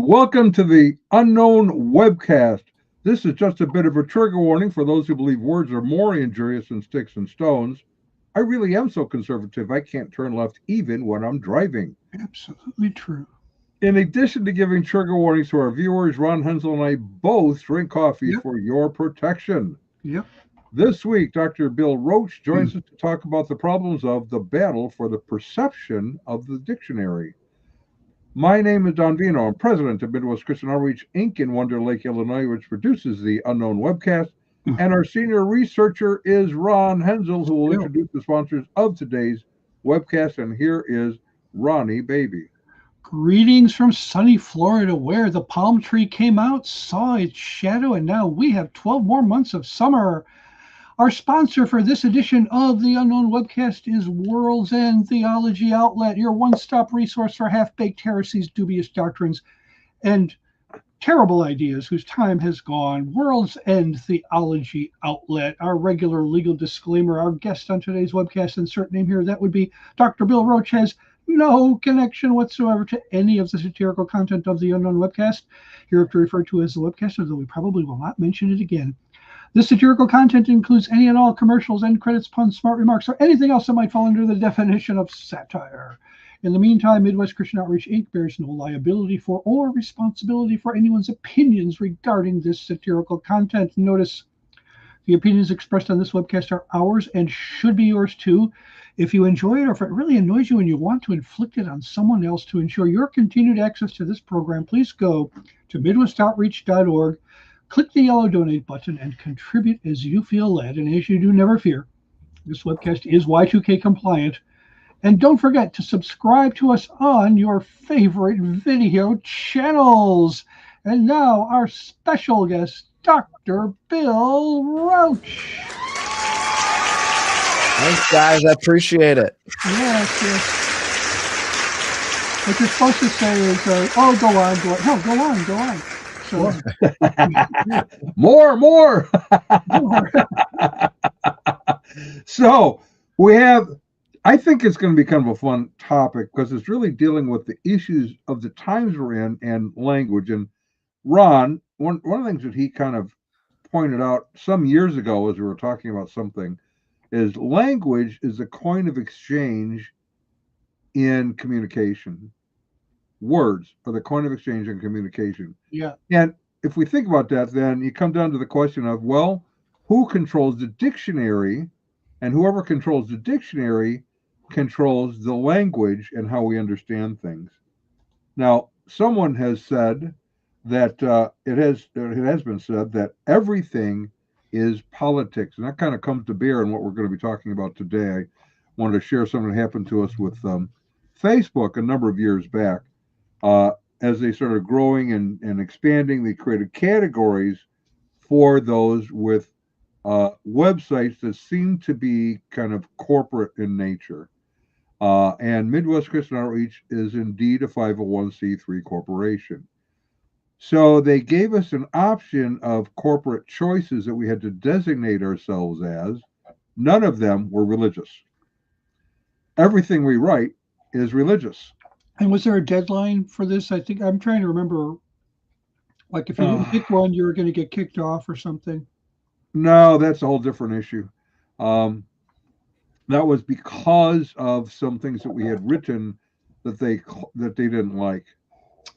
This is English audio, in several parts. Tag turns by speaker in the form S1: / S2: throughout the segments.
S1: and welcome to the Unknown Webcast. This is just a bit of a trigger warning for those who believe words are more injurious than sticks and stones. I really am so conservative I can't turn left even when I'm driving.
S2: Absolutely true.
S1: In addition to giving trigger warnings to our viewers, Ron Hensel and I both drink coffee for your protection.
S2: Yep.
S1: This week, Dr. Bill Roach joins us to talk about the problems of the battle for the perception of the dictionary. My name is Don Vino. I'm president of Midwest Christian Outreach, Inc. in Wonder Lake, Illinois, which produces the Unknown Webcast. And our senior researcher is Ron Hensel, who will introduce the sponsors of today's webcast. And here is Ronnie Baby.
S2: Greetings from sunny Florida, where the palm tree came out, saw its shadow, and now we have 12 more months of summer. Our sponsor for this edition of the Unknown Webcast is World's End Theology Outlet, your one-stop resource for half-baked heresies, dubious doctrines, and terrible ideas whose time has gone. World's End Theology Outlet, our regular legal disclaimer. Our guest on today's webcast, insert name here, that would be Dr. Bill Roach, has no connection whatsoever to any of the satirical content of the Unknown Webcast, hereafter referred to as the webcast, although we probably will not mention it again. This satirical content includes any and all commercials, end credits, puns, smart remarks, or anything else that might fall under the definition of satire. In the meantime, Midwest Christian Outreach, Inc. bears no liability for or responsibility for anyone's opinions regarding this satirical content. Notice the opinions expressed on this webcast are ours and should be yours too. If you enjoy it or if it really annoys you and you want to inflict it on someone else to ensure your continued access to this program, please go to midwestoutreach.org. Click the yellow donate button and contribute as you feel led. And as you do, never fear, this webcast is Y2K compliant. And don't forget to subscribe to us on your favorite video channels. And now our special guest, Dr. Bill Roach.
S3: Thanks, guys. I appreciate it.
S2: Yes. What you're supposed to say is, oh, go on. No, go on. So,
S1: more. So we have, I think it's going to be kind of a fun topic because it's really dealing with the issues of the times we're in and language. And Ron, one of the things that he kind of pointed out some years ago as we were talking about something is language is a coin of exchange in communication. Words are the coin of exchange in communication.
S2: Yeah.
S1: And if we think about that, then you come down to the question of, well, who controls the dictionary? And whoever controls the dictionary controls the language and how we understand things. Now, someone has said that it has been said that everything is politics. And that kind of comes to bear in what we're going to be talking about today. I wanted to share something that happened to us with Facebook a number of years back. As they started growing and expanding, they created categories for those with websites that seem to be kind of corporate in nature. And Midwest Christian Outreach is indeed a 501c3 corporation. So they gave us an option of corporate choices that we had to designate ourselves as. None of them were religious. Everything we write is religious.
S2: And was there a deadline for this? I think I'm trying to remember. Like if you didn't pick one, you were going to get kicked off or something.
S1: No, that's a whole different issue. That was because of some things that we had written that they didn't like.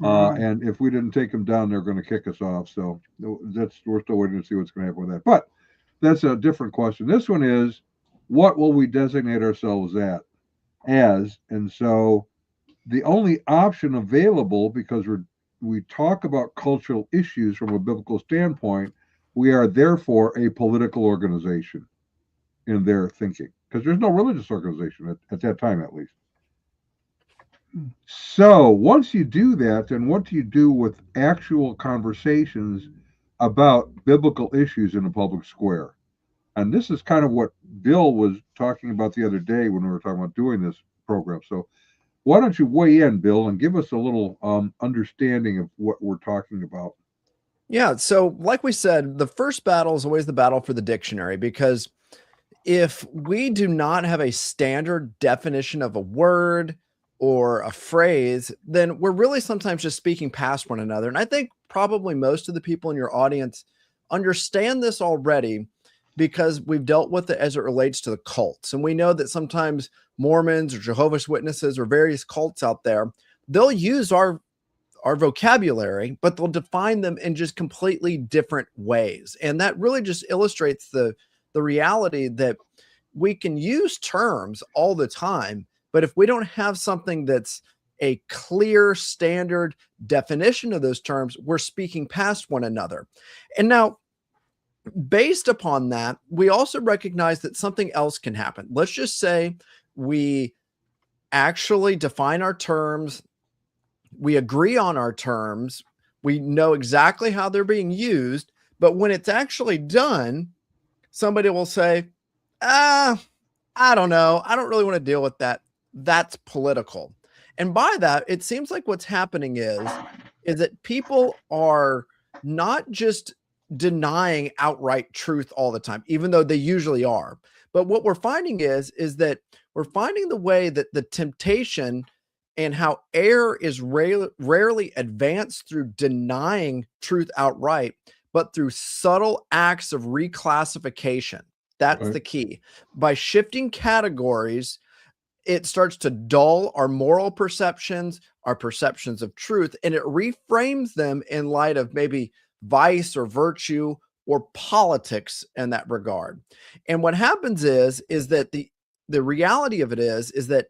S1: And if we didn't take them down, they're going to kick us off. So we're still waiting to see what's going to happen with that. But that's a different question. This one is, what will we designate ourselves as? And so the only option available, because we talk about cultural issues from a biblical standpoint, we are therefore a political organization in their thinking, because there's no religious organization at that time, at least. So once you do that, then what do you do with actual conversations about biblical issues in the public square? And this is kind of what Bill was talking about the other day when we were talking about doing this program. So why don't you weigh in, Bill, and give us a little understanding of what we're talking about?
S3: Yeah, so like we said, the first battle is always the battle for the dictionary, because if we do not have a standard definition of a word, or a phrase, then we're really sometimes just speaking past one another. And I think probably most of the people in your audience understand this already because we've dealt with it as it relates to the cults. And we know that sometimes Mormons or Jehovah's Witnesses or various cults out there, they'll use our vocabulary, but they'll define them in just completely different ways. And that really just illustrates the reality that we can use terms all the time, but if we don't have something that's a clear standard definition of those terms, we're speaking past one another. And now, based upon that, we also recognize that something else can happen. Let's just say we actually define our terms, we agree on our terms, we know exactly how they're being used, but when it's actually done, somebody will say, I don't know, I don't really want to deal with that. That's political. And by that, it seems like what's happening is that people are not just denying outright truth all the time, even though they usually are. But what we're finding is that we're finding the way that the temptation and how error is rarely advanced through denying truth outright, but through subtle acts of reclassification. That's the key. By shifting categories, it starts to dull our moral perceptions, our perceptions of truth, and it reframes them in light of maybe vice or virtue or politics in that regard. And what happens is that the reality of it is that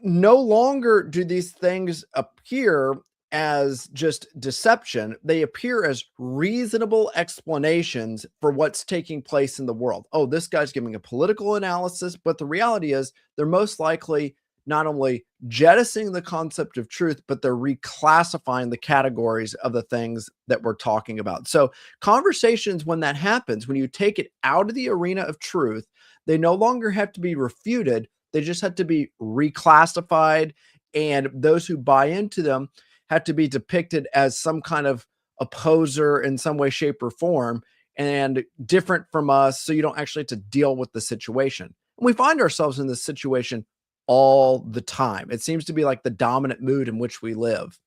S3: no longer do these things appear as just deception. They appear as reasonable explanations for what's taking place in the world. Oh, this guy's giving a political analysis, but the reality is they're most likely not only jettisoning the concept of truth, but they're reclassifying the categories of the things that we're talking about. So conversations, when that happens, when you take it out of the arena of truth, they no longer have to be refuted. They just have to be reclassified. And those who buy into them have to be depicted as some kind of opposer in some way, shape, or form, and different from us, so you don't actually have to deal with the situation. And we find ourselves in this situation all the time. It seems to be like the dominant mood in which we live.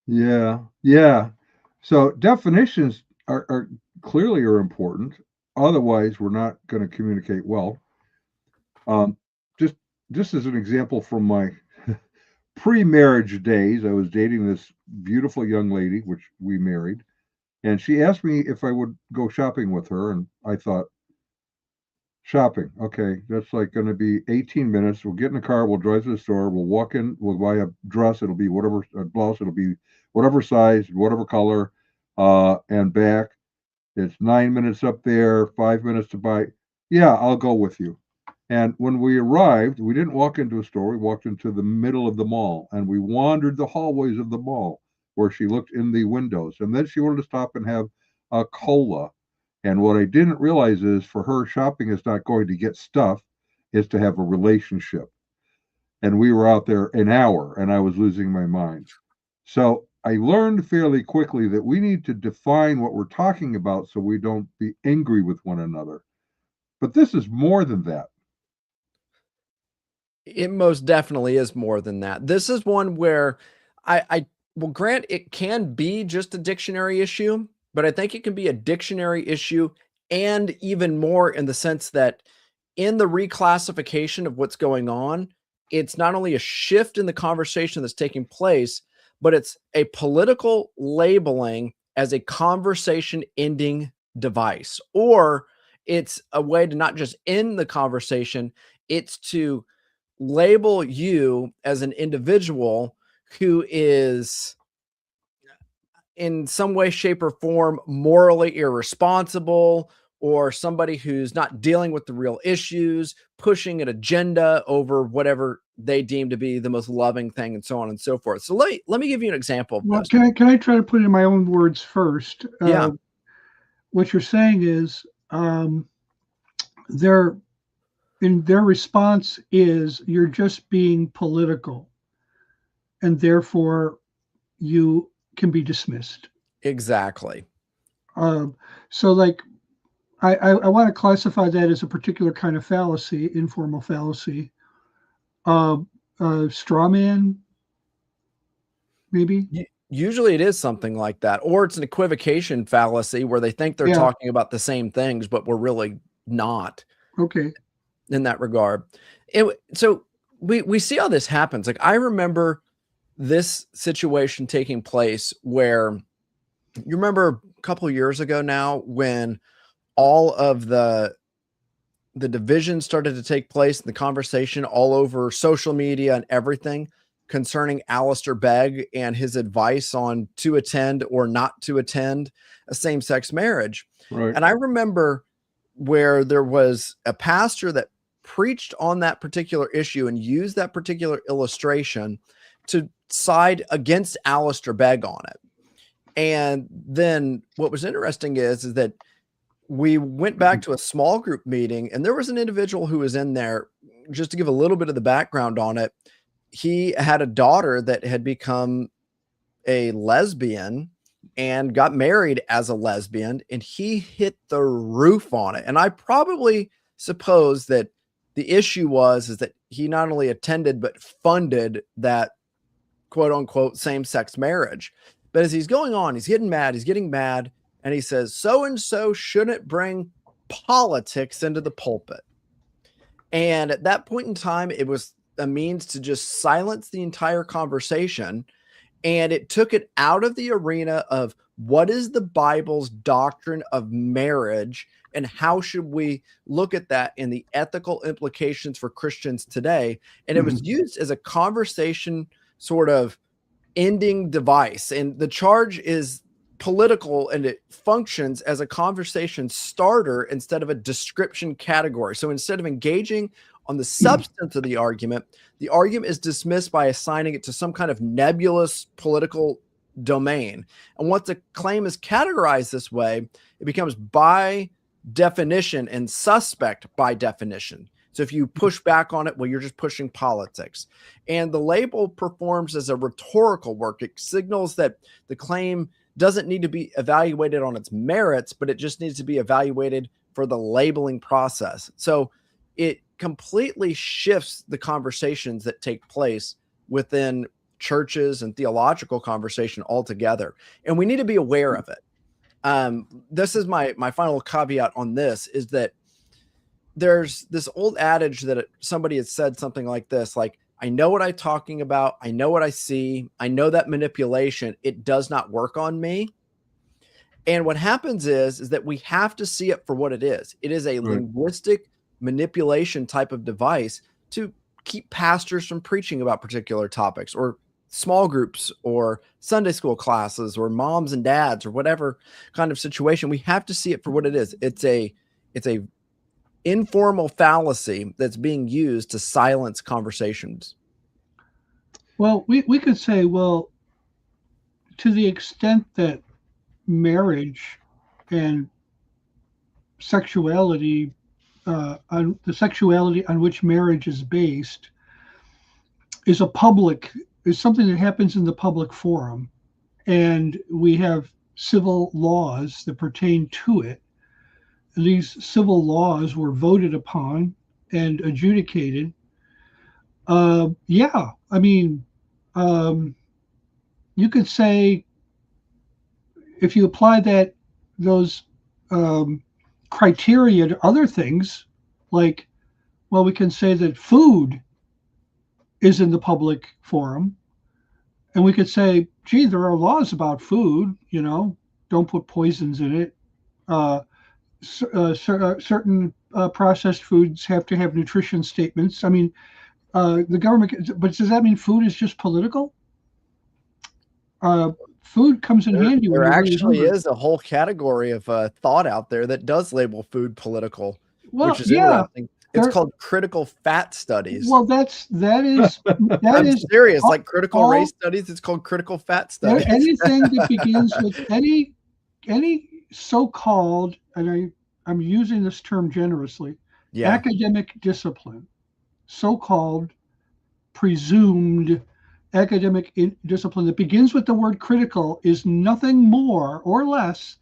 S1: Yeah. Yeah. So definitions are clearly are important. Otherwise, we're not going to communicate well. Just as an example from my pre-marriage days, I was dating this beautiful young lady, which we married, and she asked me if I would go shopping with her, and I thought, shopping, okay, that's like going to be 18 minutes. We'll get in the car, we'll drive to the store, we'll walk in, we'll buy a dress, it'll be whatever, a blouse, it'll be whatever size, whatever color, and back. It's 9 minutes up there, 5 minutes to buy. Yeah, I'll go with you. And when we arrived, we didn't walk into a store. We walked into the middle of the mall, and we wandered the hallways of the mall where she looked in the windows. And then she wanted to stop and have a cola. And what I didn't realize is for her, shopping is not going to get stuff, it's to have a relationship. And we were out there an hour, and I was losing my mind. So I learned fairly quickly that we need to define what we're talking about so we don't be angry with one another. But this is more than that.
S3: It most definitely is more than that. This is one where I will grant it can be just a dictionary issue, but I think it can be a dictionary issue and even more in the sense that in the reclassification of what's going on, it's not only a shift in the conversation that's taking place, but it's a political labeling as a conversation ending device, or it's a way to not just end the conversation, it's to label you as an individual who is in some way, shape, or form morally irresponsible, or somebody who's not dealing with the real issues, pushing an agenda over whatever they deem to be the most loving thing, and so on and so forth. So let me give you an example of
S2: Well,
S3: this.
S2: can I try to put it in my own words first?
S3: Yeah.
S2: What you're saying is their response is you're just being political, and therefore you can be dismissed.
S3: Exactly.
S2: So like I want to classify that as a particular kind of fallacy, informal fallacy, Straw man, maybe.
S3: Usually it is something like that, or it's an equivocation fallacy where they think they're
S2: Yeah.
S3: talking about the same things, but we're really not.
S2: Okay.
S3: In that regard. So we see how this happens. Like, I remember this situation taking place where, you remember a couple of years ago now, when all of the division started to take place in the conversation all over social media and everything concerning Alistair Begg and his advice on to attend or not to attend a same-sex marriage.
S1: Right.
S3: And I remember where there was a pastor that preached on that particular issue and used that particular illustration to side against Alistair Begg on it. And then what was interesting is that we went back to a small group meeting, and there was an individual who was in there. Just to give a little bit of the background on it, he had a daughter that had become a lesbian and got married as a lesbian, and he hit the roof on it. And I probably suppose that the issue is that he not only attended but funded that quote unquote same-sex marriage. But as he's going on, he's getting mad, and he says, so-and-so shouldn't bring politics into the pulpit. And at that point in time, it was a means to just silence the entire conversation. And it took it out of the arena of what is the Bible's doctrine of marriage and how should we look at that in the ethical implications for Christians today. And it was used as a conversation sort of ending device. And the charge is political, and it functions as a conversation starter instead of a description category. So instead of engaging on the substance of the argument is dismissed by assigning it to some kind of nebulous political domain. And once a claim is categorized this way, it becomes by definition and suspect by definition. So if you push back on it, well, you're just pushing politics. And the label performs as a rhetorical work. It signals that the claim doesn't need to be evaluated on its merits, but it just needs to be evaluated for the labeling process. So it completely shifts the conversations that take place within churches and theological conversation altogether. And we need to be aware of it. This is my final caveat on this, is that there's this old adage that somebody had said something like this, like, I know what I'm talking about. I know what I see. I know that manipulation, it does not work on me. And what happens is that we have to see it for what it is. It is a linguistic manipulation type of device to keep pastors from preaching about particular topics, or small groups, or Sunday school classes, or moms and dads, or whatever kind of situation. We have to see it for what it is. It's a informal fallacy that's being used to silence conversations.
S2: Well, we could say, well, to the extent that marriage and sexuality, on the sexuality on which marriage is based, is something that happens in the public forum, and we have civil laws that pertain to it. These civil laws were voted upon and adjudicated. Yeah, I mean, you could say, if you apply those criteria to other things, like, well, we can say that food is in the public forum, and we could say, gee, there are laws about food, don't put poisons in it. Certain processed foods have to have nutrition statements. I mean, the government, but does that mean food is just political? Food comes in handy.
S3: There actually is a whole category of thought out there that does label food political, which is interesting. It's called critical fat studies.
S2: Well, that is
S3: I'm serious. Like critical race studies, it's called critical fat studies.
S2: Anything that begins with any so-called, and I'm using this term generously, academic discipline, so-called presumed academic discipline that begins with the word critical, is nothing more or less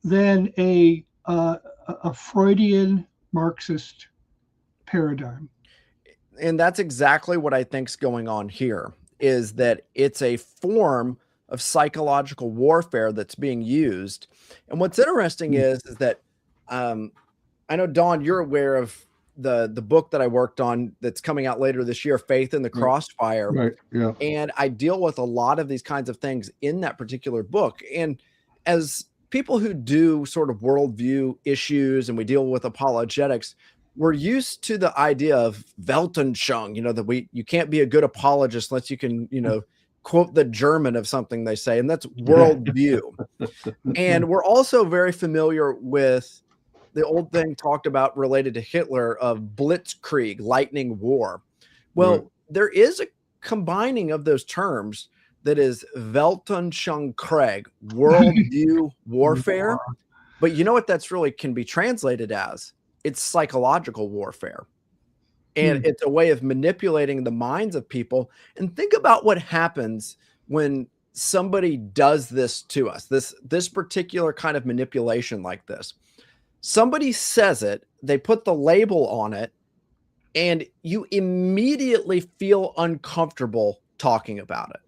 S2: than a Freudian Marxist paradigm.
S3: And that's exactly what I think's going on here, is that it's a form of psychological warfare that's being used. And what's interesting is that I know, Dawn, you're aware of the book that I worked on that's coming out later this year, Faith in the Crossfire.
S1: Right. Yeah.
S3: And I deal with a lot of these kinds of things in that particular book. And as people who do sort of worldview issues and we deal with apologetics, we're used to the idea of Weltanschauung, that you can't be a good apologist unless you can, quote the German of something they say, and that's worldview. And we're also very familiar with the old thing talked about related to Hitler of blitzkrieg, lightning war. Well, there is a combining of those terms that is Weltanschauungskrieg, worldview warfare. But you know what that's really can be translated as? It's psychological warfare. And it's a way of manipulating the minds of people. And think about what happens when somebody does this to us, this particular kind of manipulation like this. Somebody says it, they put the label on it, and you immediately feel uncomfortable talking about it.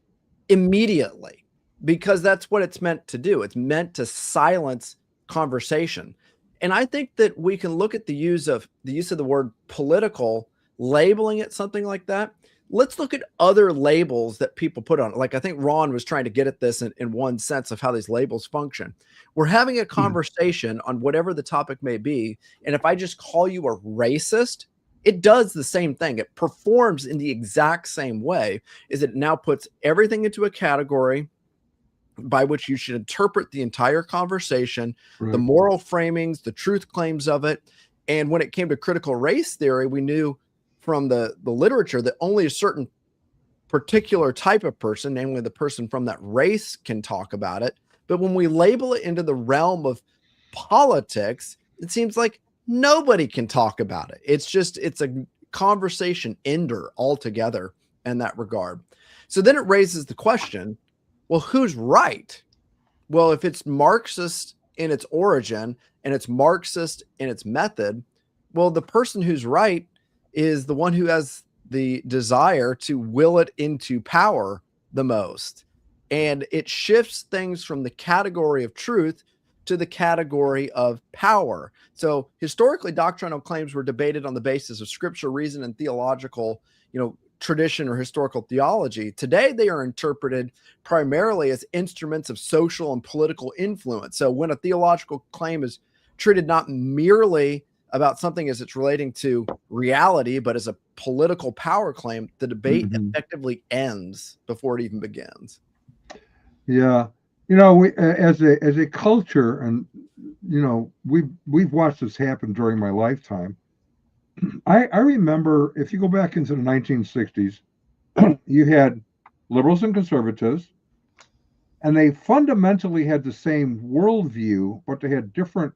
S3: Immediately. Because that's what it's meant to do. It's meant to silence conversation. And I think that we can look at the use of the word political, labeling it something like that. Let's look at other labels that people put on it. Like I think Ron was trying to get at this in one sense of how these labels function. We're having a conversation on whatever the topic may be. And if I just call you a racist, it does the same thing. It performs in the exact same way, is it now puts everything into a category by which you should interpret the entire conversation, the moral framings, the truth claims of it. And when it came to critical race theory, we knew from the literature that only a certain particular type of person, namely the person from that race, can talk about it. But when we label it into the realm of politics, it seems like nobody can talk about it. It's a conversation ender altogether in that regard. So then it raises the question, well, who's right? Well, if it's Marxist in its origin and it's Marxist in its method, well, the person who's right is the one who has the desire to will it into power the most. And it shifts things from the category of truth to the category of power. So historically, doctrinal claims were debated on the basis of scripture, reason, and theological, tradition or historical theology. Today, they are interpreted primarily as instruments of social and political influence. So when a theological claim is treated not merely about something as it's relating to reality, but as a political power claim, the debate effectively ends before it even begins.
S1: Yeah. We, as a culture, and, we've watched this happen during my lifetime. I remember, if you go back into the 1960s, you had liberals and conservatives, and they fundamentally had the same worldview, but they had different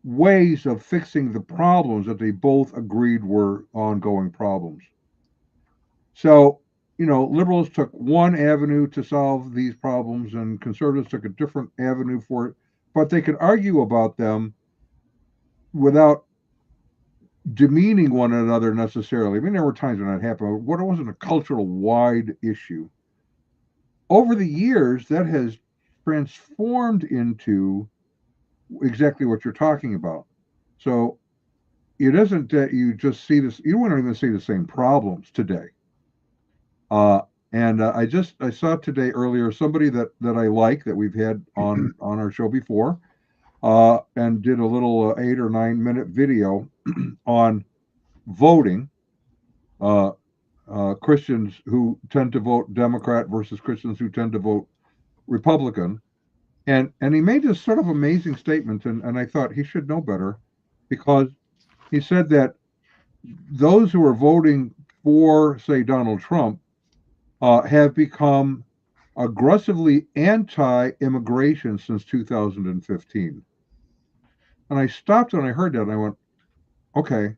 S1: ways of fixing the problems that they both agreed were ongoing problems. So, liberals took one avenue to solve these problems, and conservatives took a different avenue for it, but they could argue about them without demeaning one another necessarily. I mean, there were times when that happened, but it wasn't a cultural wide issue. Over the years, that has transformed into exactly what you're talking about. So it isn't that you just see this, you wouldn't even see the same problems today. And I saw today earlier somebody that I like, that we've had on our show before, and did a little 8 or 9 minute video on voting, Christians who tend to vote Democrat versus Christians who tend to vote Republican. And he made this sort of amazing statement, and I thought he should know better, because he said that those who are voting for, say, Donald Trump have become aggressively anti-immigration since 2015. And I stopped when I heard that, and I went, okay,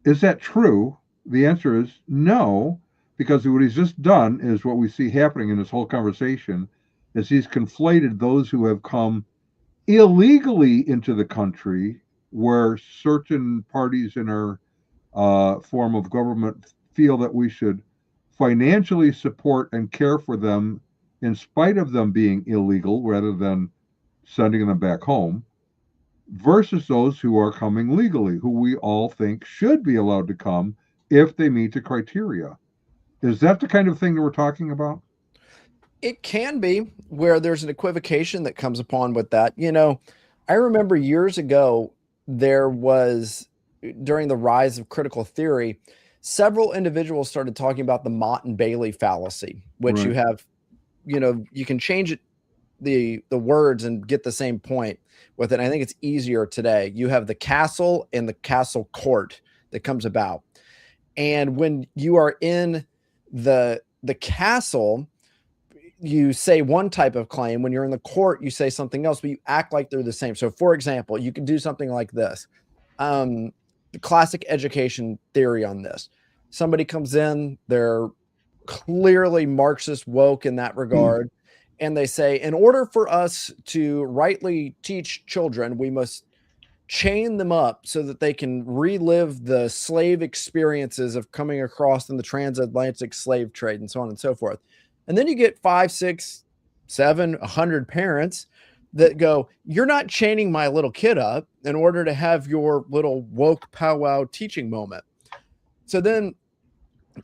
S1: is that true? The answer is no, because what he's just done is what we see happening in this whole conversation is he's conflated those who have come illegally into the country, where certain parties in our form of government feel that we should financially support and care for them in spite of them being illegal rather than sending them back home, versus those who are coming legally, who we all think should be allowed to come if they meet the criteria. Is that the kind of thing that we're talking about?
S3: It can be, where there's an equivocation that comes upon with that. You know, I remember years ago, there was, during the rise of critical theory, several individuals started talking about the Mott and Bailey fallacy, which you
S1: Right.
S3: have, you know, you can change it, the words, and get the same point with it. I think it's easier today. You have the castle and the castle court that comes about. And when you are in the castle, you say one type of claim. When you're in the court, you say something else, but you act like they're the same. So for example, you could do something like this. The classic education theory on this. Somebody comes in, they're clearly Marxist woke in that regard. And they say, in order for us to rightly teach children, we must chain them up so that they can relive the slave experiences of coming across in the transatlantic slave trade and so on and so forth. And then you get 5, 6, 7, 100 parents that go, you're not chaining my little kid up in order to have your little woke powwow teaching moment. So then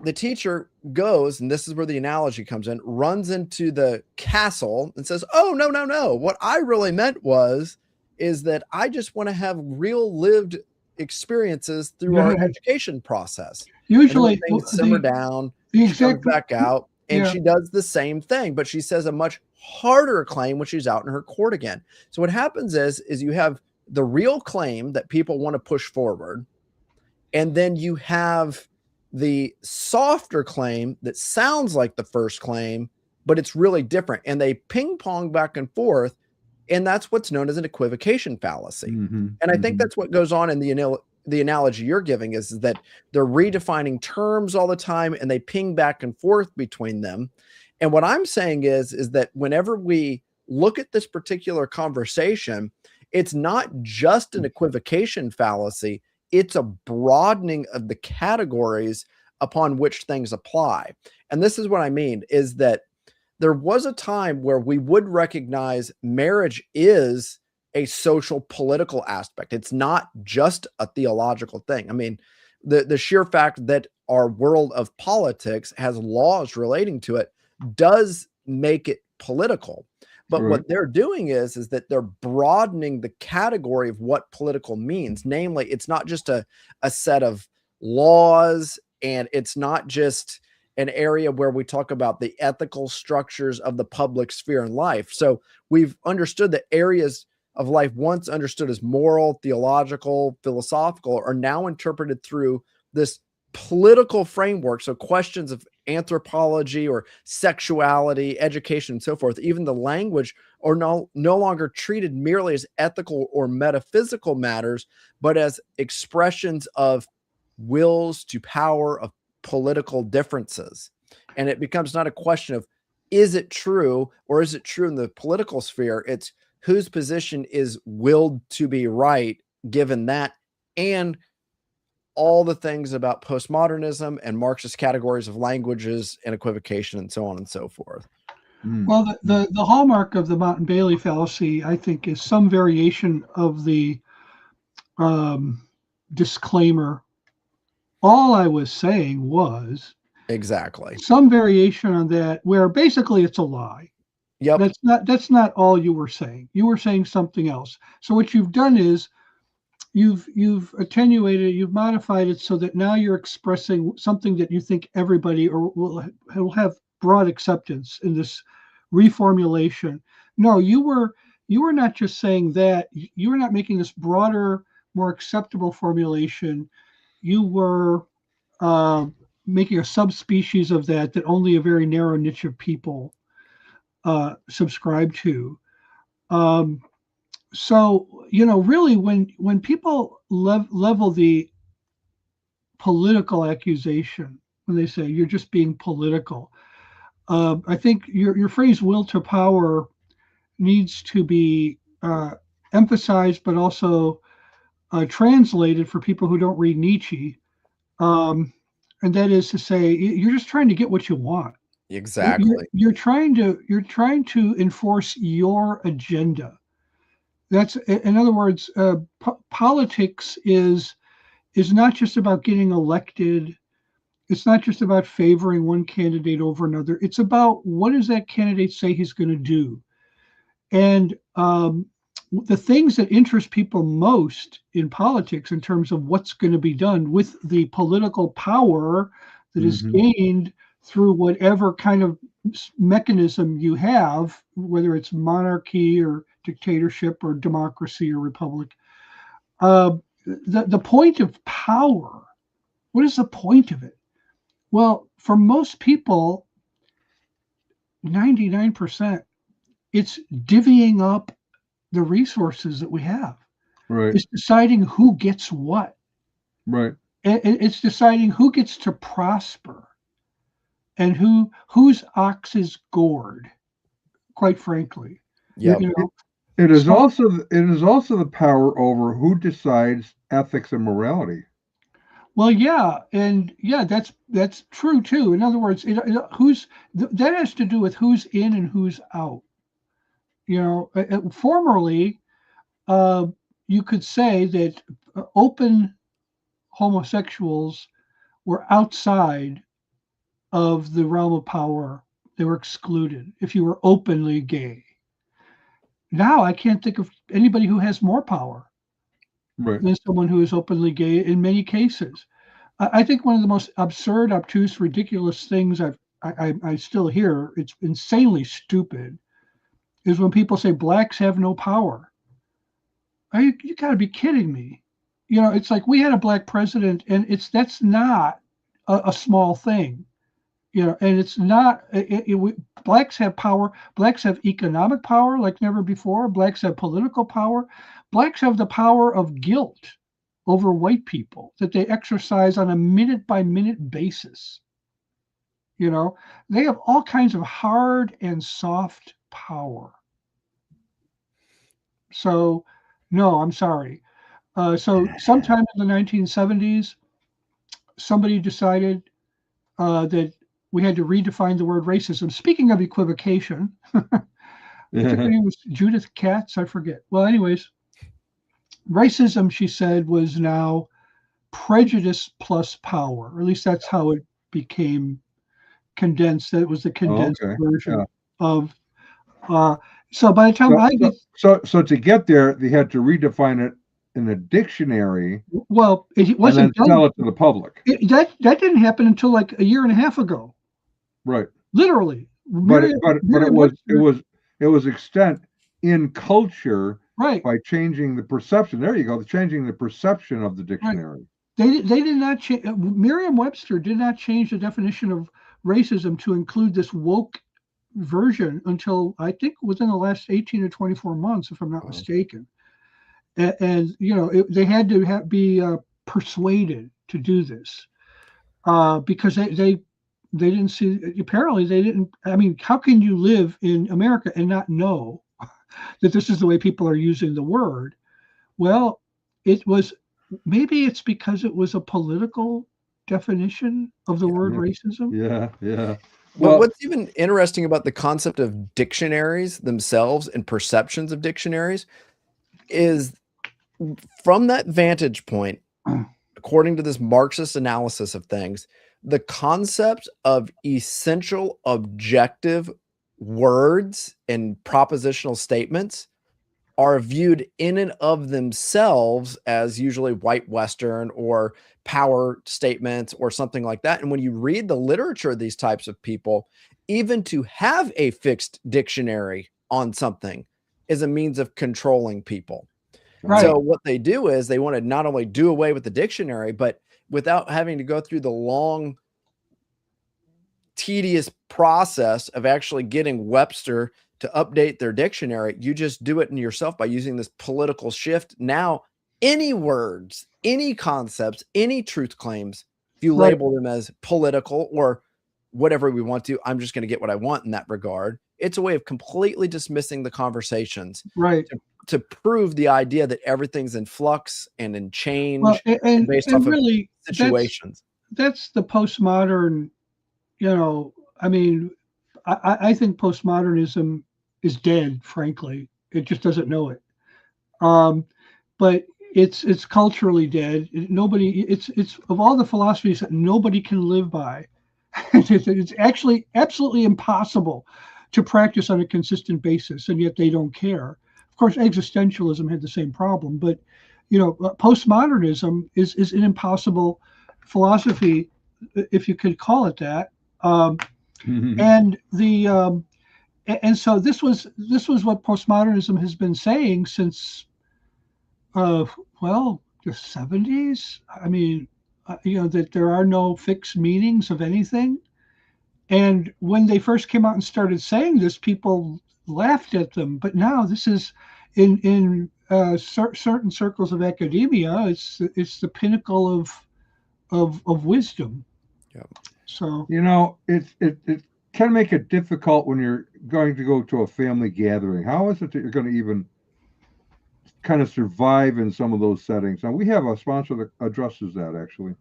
S3: the teacher goes, and this is where the analogy comes in, runs into the castle and says, oh, no, no, no. What I really meant is that I just want to have real lived experiences through our education process.
S2: Usually
S3: things simmer down,
S2: the
S3: she comes back out, and
S2: yeah.
S3: she does the same thing, but she says a much harder claim when she's out in her court again. So what happens is you have the real claim that people want to push forward, and then you have the softer claim that sounds like the first claim, but it's really different. And they ping pong back and forth. And that's what's known as an equivocation fallacy. And I think that's what goes on in the analogy you're giving, is that they're redefining terms all the time and they ping back and forth between them. And what I'm saying is that whenever we look at this particular conversation, it's not just an equivocation fallacy. It's a broadening of the categories upon which things apply. And this is what I mean, is that there was a time where we would recognize marriage is a social political aspect. It's not just a theological thing. I mean, the sheer fact that our world of politics has laws relating to it does make it political. But what they're doing is that they're broadening the category of what political means. Namely, it's not just a set of laws, and it's not just an area where we talk about the ethical structures of the public sphere in life. So we've understood that areas of life once understood as moral, theological, philosophical are now interpreted through this political framework. So questions of anthropology or sexuality, education, and so forth, even the language, are no longer treated merely as ethical or metaphysical matters, but as expressions of wills to power, of political differences. And it becomes not a question of, is it true, or is it true in the political sphere? It's whose position is willed to be right, given that, and all the things about postmodernism and Marxist categories of languages and equivocation and so on and so forth.
S2: Well, the hallmark of the Mott and Bailey fallacy, I think, is some variation of the disclaimer. All I was saying was
S3: exactly
S2: some variation on that, where basically it's a lie.
S3: Yep.
S2: That's not all you were saying. You were saying something else. So what you've done is you've attenuated it, you've modified it so that now you're expressing something that you think everybody or will have broad acceptance in this reformulation. No, you were not just saying that. You were not making this broader, more acceptable formulation. You were making a subspecies of that only a very narrow niche of people subscribe to. So, really, when people level the political accusation, when they say you're just being political, I think your phrase "will to power" needs to be emphasized, but also translated for people who don't read Nietzsche. And that is to say, you're just trying to get what you want.
S3: Exactly.
S2: You're trying to enforce your agenda. That's, in other words, politics is not just about getting elected. It's not just about favoring one candidate over another. It's about what does that candidate say he's going to do. And the things that interest people most in politics in terms of what's going to be done with the political power that is gained through whatever kind of mechanism you have, whether it's monarchy or dictatorship or democracy or republic. The point of power, what is the point of it? Well, for most people, 99%, it's divvying up the resources that we have.
S1: Right.
S2: It's deciding who gets what.
S1: Right.
S2: It's deciding who gets to prosper and whose ox is gored, quite frankly.
S3: Yeah.
S2: You know,
S1: It is also the power over who decides ethics and morality.
S2: well, yeah, and yeah, that's true too. In other words, that has to do with who's in and who's out. You know, formerly, you could say that open homosexuals were outside of the realm of power. They were excluded if you were openly gay. Now I can't think of anybody who has more power than someone who is openly gay in many cases. I think one of the most absurd, obtuse, ridiculous things I still hear, it's insanely stupid, is when people say blacks have no power. You got to be kidding me. You know, it's like we had a black president, and that's not a small thing. You know, and it's not. Blacks have power. Blacks have economic power like never before. Blacks have political power. Blacks have the power of guilt over white people that they exercise on a minute-by-minute basis. You know, they have all kinds of hard and soft power. So, no, I'm sorry. So sometime in the 1970s, somebody decided that we had to redefine the word racism. Speaking of equivocation, I think her name was Judith Katz, I forget. Well, anyways, racism, she said, was now prejudice plus power, or at least that's how it became condensed. That was the condensed version of. So by the time
S1: so to get there, they had to redefine it in a dictionary.
S2: Well, it wasn't
S1: and then sell it to the public.
S2: That didn't happen until like a year and a half ago.
S1: Right.
S2: Literally.
S1: But it was extent in culture,
S2: right,
S1: by changing the perception. There you go, changing the perception of the dictionary.
S2: Right. They did not change. Merriam-Webster did not change the definition of racism to include this woke version until I think within the last 18 or 24 months, if I'm not mistaken. And you know, they had to be persuaded to do this because they didn't see. Apparently, they didn't. I mean, how can you live in America and not know that this is the way people are using the word? Well, maybe it's because it was a political definition of the word racism.
S1: Yeah.
S3: Well, what's even interesting about the concept of dictionaries themselves and perceptions of dictionaries is, from that vantage point, according to this Marxist analysis of things, the concept of essential objective words and propositional statements are viewed in and of themselves as usually white Western or power statements or something like that. And when you read the literature of these types of people, even to have a fixed dictionary on something is a means of controlling people. Right. So what they do is they want to not only do away with the dictionary, but without having to go through the long, tedious process of actually getting Webster to update their dictionary, you just do it in yourself by using this political shift. Now, any words, any concepts, any truth claims, if you label them as political or whatever we want to, I'm just going to get what I want in that regard. It's a way of completely dismissing the conversations,
S2: right?
S3: To prove the idea that everything's in flux and in change,
S2: and
S3: based off
S2: really,
S3: situations.
S2: That's the postmodern, I mean, I think postmodernism is dead, frankly. It just doesn't know it. But it's culturally dead. It's of all the philosophies that nobody can live by. It's actually absolutely impossible to practice on a consistent basis, and yet they don't care. Of course, existentialism had the same problem, but postmodernism is an impossible philosophy, if you could call it that. And so this was what postmodernism has been saying since the 70s. I mean, that there are no fixed meanings of anything. And when they first came out and started saying this, people laughed at them. But now this is in certain circles of academia, it's the pinnacle of wisdom.
S3: Yeah.
S2: So
S1: it can make it difficult when you're going to go to a family gathering. How is it that you're going to even kind of survive in some of those settings? Now, we have a sponsor that addresses that, actually.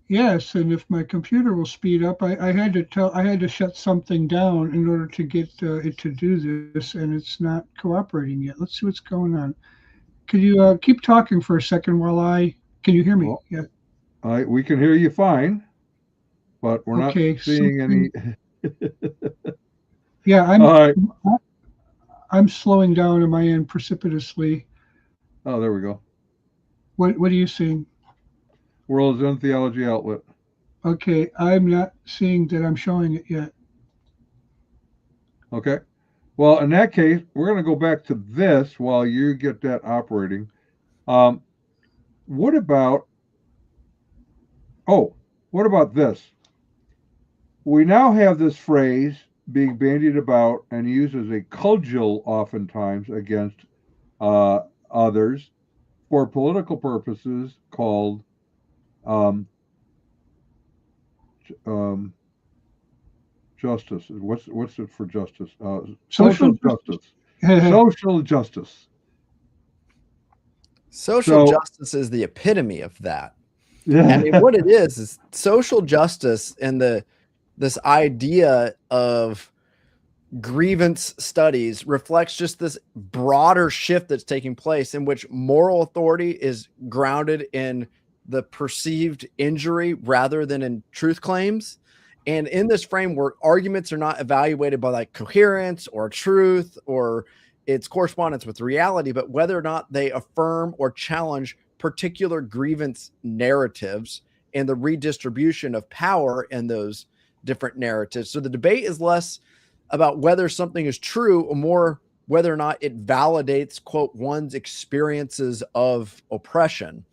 S2: Yes, and if my computer will speed up, I had to shut something down in order to get it to do this, and it's not cooperating yet. Let's see what's going on. Can you keep talking for a second while can you hear me?
S1: Well,
S2: yeah.
S1: We can hear you fine, but we're not seeing any.
S2: Yeah, I'm slowing down on my end precipitously.
S1: Oh, there we go.
S2: What are you seeing?
S1: World's End Theology Outlet.
S2: Okay, I'm not seeing that I'm showing it yet.
S1: Okay. Well, in that case, we're going to go back to this while you get that operating. What about this? We now have this phrase being bandied about and used as a cudgel oftentimes against others for political purposes called justice. What's it for justice? Social justice. Social justice.
S3: Social justice is the epitome of that.
S1: Yeah.
S3: I mean, what it is social justice and this idea of grievance studies reflects just this broader shift that's taking place in which moral authority is grounded in the perceived injury rather than in truth claims. And in this framework, arguments are not evaluated by like coherence or truth or its correspondence with reality, but whether or not they affirm or challenge particular grievance narratives and the redistribution of power in those different narratives. So the debate is less about whether something is true or more whether or not it validates, quote, one's experiences of oppression.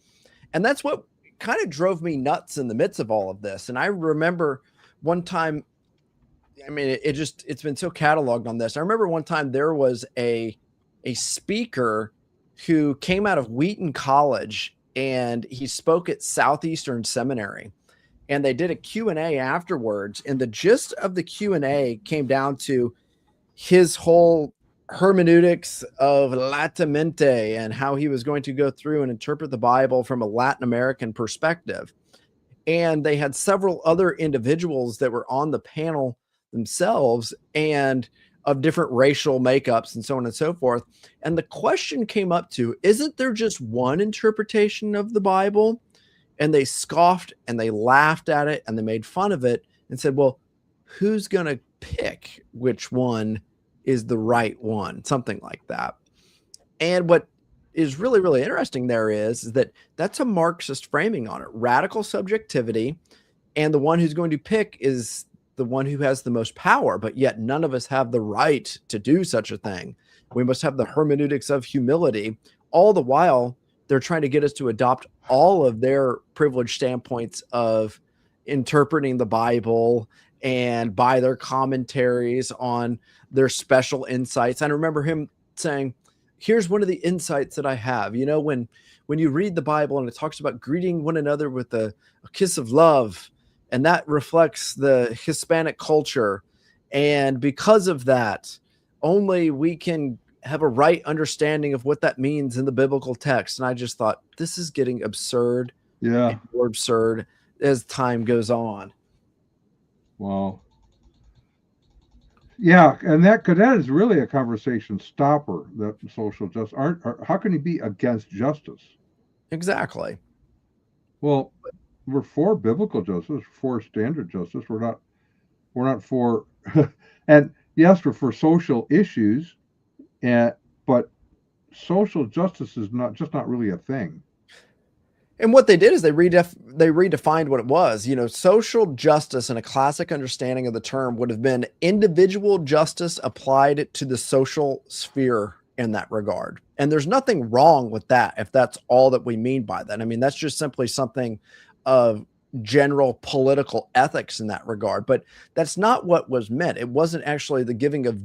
S3: And that's what kind of drove me nuts in the midst of all of this. And I remember one time, I mean, it's been so cataloged on this. I remember one time there was a speaker who came out of Wheaton College and he spoke at Southeastern Seminary, and they did a Q&A afterwards. And the gist of the Q&A came down to his whole hermeneutics of Latamente and how he was going to go through and interpret the Bible from a Latin American perspective. And they had several other individuals that were on the panel themselves and of different racial makeups and so on and so forth. And the question came up to, isn't there just one interpretation of the Bible? And they scoffed and they laughed at it and they made fun of it and said, well, who's going to pick which one is the right one? Something like that. And what is really, really interesting there is that that's a Marxist framing on it. Radical subjectivity. And the one who's going to pick is the one who has the most power, but yet none of us have the right to do such a thing. We must have the hermeneutics of humility. All the while, they're trying to get us to adopt all of their privileged standpoints of interpreting the Bible and by their commentaries on their special insights. I remember him saying, here's one of the insights that I have. You know, when you read the Bible and it talks about greeting one another with a kiss of love, and that reflects the Hispanic culture. And because of that, only we can have a right understanding of what that means in the biblical text. And I just thought, this is getting absurd.
S1: Yeah.
S3: More absurd. as time goes on.
S1: Well, yeah, and that is really a conversation stopper. That social justice how can you be against justice?
S3: Exactly.
S1: Well, we're for biblical justice, for standard justice. We're not for, and yes, we're for social issues, and but social justice is not really a thing.
S3: And what they did is they redefined what it was. You know, social justice in a classic understanding of the term would have been individual justice applied to the social sphere in that regard. And there's nothing wrong with that if that's all that we mean by that. I mean, that's just simply something of general political ethics in that regard. But that's not what was meant. It wasn't actually the giving of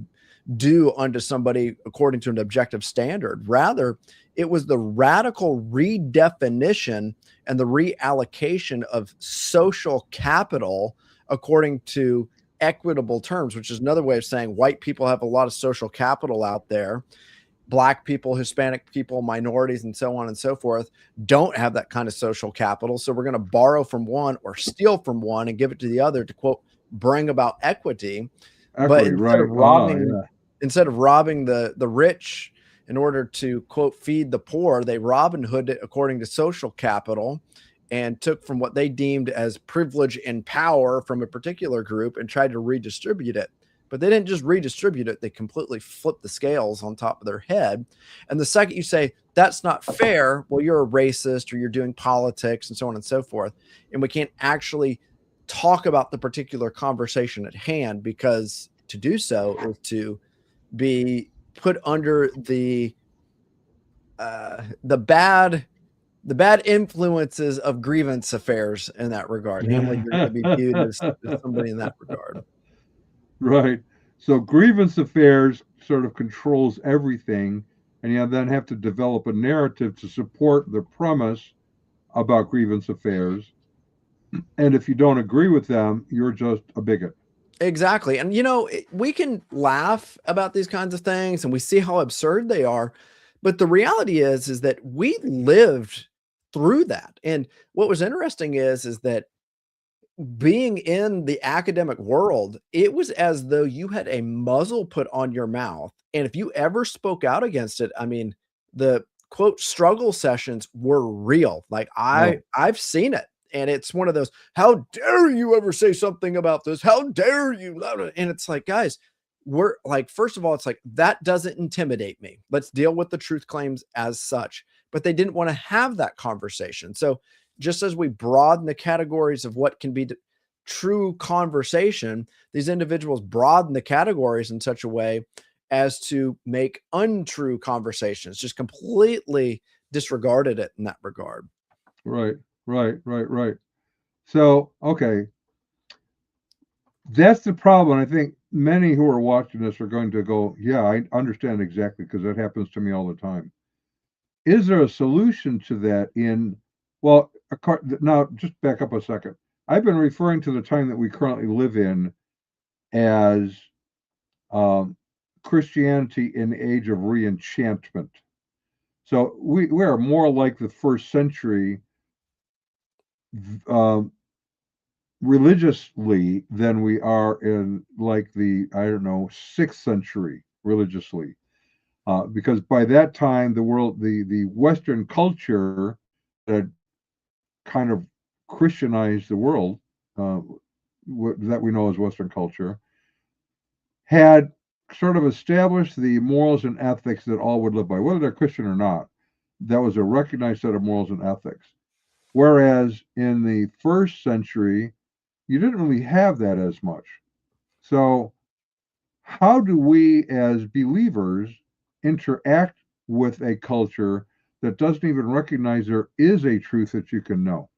S3: due unto somebody according to an objective standard. Rather, it was the radical redefinition and the reallocation of social capital according to equitable terms, which is another way of saying white people have a lot of social capital out there. Black people, Hispanic people, minorities, and so on and so forth don't have that kind of social capital. So we're going to borrow from one or steal from one and give it to the other to, quote, bring about equity. But instead of robbing the rich in order to, quote, feed the poor, they Robin Hood it according to social capital and took from what they deemed as privilege and power from a particular group and tried to redistribute it. But they didn't just redistribute it. They completely flipped the scales on top of their head. And the second you say, that's not fair, well, you're a racist or you're doing politics and so on and so forth. And we can't actually talk about the particular conversation at hand, because to do so is to be put under the bad influences of grievance affairs in that regard. Namely, you're going to be viewed as somebody in that regard.
S1: Right. So grievance affairs sort of controls everything, and you then have to develop a narrative to support the premise about grievance affairs. And if you don't agree with them, you're just a bigot.
S3: Exactly. And, you know, we can laugh about these kinds of things and we see how absurd they are. But the reality is that we lived through that. And what was interesting is that being in the academic world, it was as though you had a muzzle put on your mouth. And if you ever spoke out against it, I mean, the quote struggle sessions were real. Like I've seen it. And it's one of those, how dare you ever say something about this? How dare you? And it's like, guys, we're like, first of all, it's like, that doesn't intimidate me. Let's deal with the truth claims as such. But they didn't want to have that conversation. So just as we broaden the categories of what can be true conversation, these individuals broaden the categories in such a way as to make untrue conversations, just completely disregarded it in that regard.
S1: Right. So, okay. That's the problem. I think many who are watching this are going to go, yeah, I understand exactly, because that happens to me all the time. Is there a solution to that well, now just back up a second. I've been referring to the time that we currently live in as Christianity in the age of re-enchantment. So we are more like the first century religiously than we are in like the, I don't know, 6th century religiously. Because by that time, the world, the Western culture that kind of Christianized the world, that we know as Western culture, had sort of established the morals and ethics that all would live by, whether they're Christian or not. That was a recognized set of morals and ethics. Whereas in the first century, you didn't really have that as much. So how do we as believers interact with a culture that doesn't even recognize there is a truth that you can know?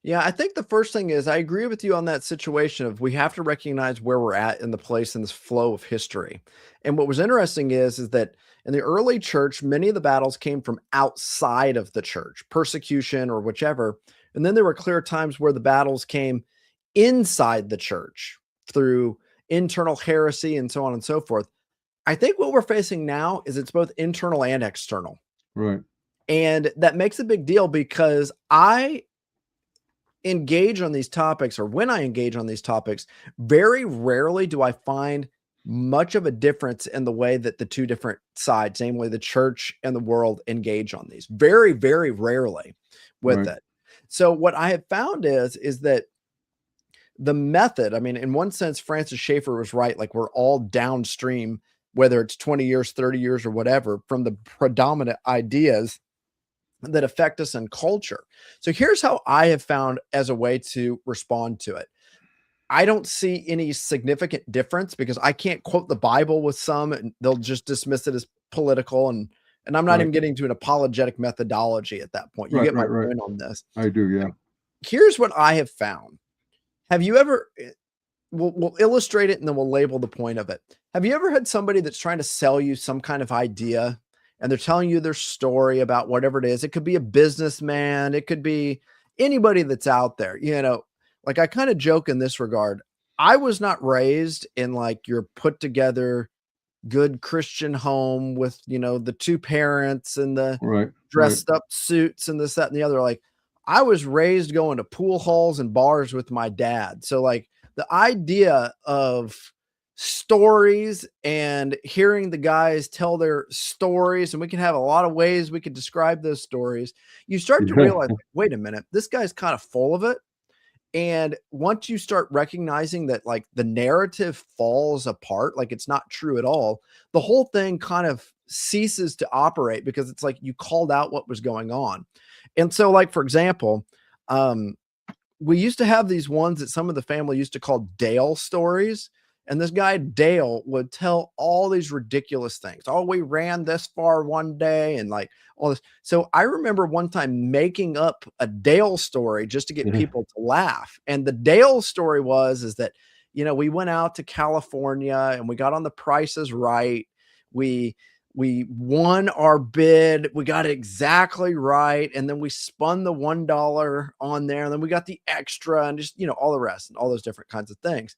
S3: Yeah, I think the first thing is I agree with you on that situation of we have to recognize where we're at in the place in this flow of history. And what was interesting is that in the early church, many of the battles came from outside of the church, persecution or whichever. And then there were clear times where the battles came inside the church through internal heresy and so on and so forth. I think what we're facing now is it's both internal and external.
S1: Right.
S3: And that makes a big deal because engage on these topics, or when I engage on these topics, very rarely do I find much of a difference in the way that the two different sides, namely the church and the world, engage on these. Very, very rarely with it. So what I have found is that the method, I mean, in one sense, Francis Schaeffer was right. Like, we're all downstream, whether it's 20 years, 30 years, or whatever, from the predominant ideas that affect us in culture. So here's how I have found as a way to respond to it. I don't see any significant difference, because I can't quote the Bible with some, and they'll just dismiss it as political. And I'm not even getting to an apologetic methodology at that point. You get my point on this.
S1: I do, yeah.
S3: Here's what I have found. Have you ever, we'll illustrate it and then we'll label the point of it. Have you ever had somebody that's trying to sell you some kind of idea, and they're telling you their story about whatever it is? It could be a businessman. It could be anybody that's out there, you know. Like, I kind of joke in this regard. I was not raised in like your put together good Christian home with, you know, the two parents and the dressed up suits and this, that, and the other. Like, I was raised going to pool halls and bars with my dad. So like, the idea of stories and hearing the guys tell their stories, and we can have a lot of ways we could describe those stories. You start to realize, wait a minute, this guy's kind of full of it. And once you start recognizing that, like, the narrative falls apart, like it's not true at all, the whole thing kind of ceases to operate, because it's like you called out what was going on. And so, like, for example, we used to have these ones that some of the family used to call Dale stories. And this guy, Dale, would tell all these ridiculous things. Oh, we ran this far one day, and like all this. So I remember one time making up a Dale story just to get people to laugh. And the Dale story is that, you know, we went out to California and we got on The Price is Right. We won our bid. We got it exactly right. And then we spun the $1 on there, and then we got the extra, and just, you know, all the rest and all those different kinds of things.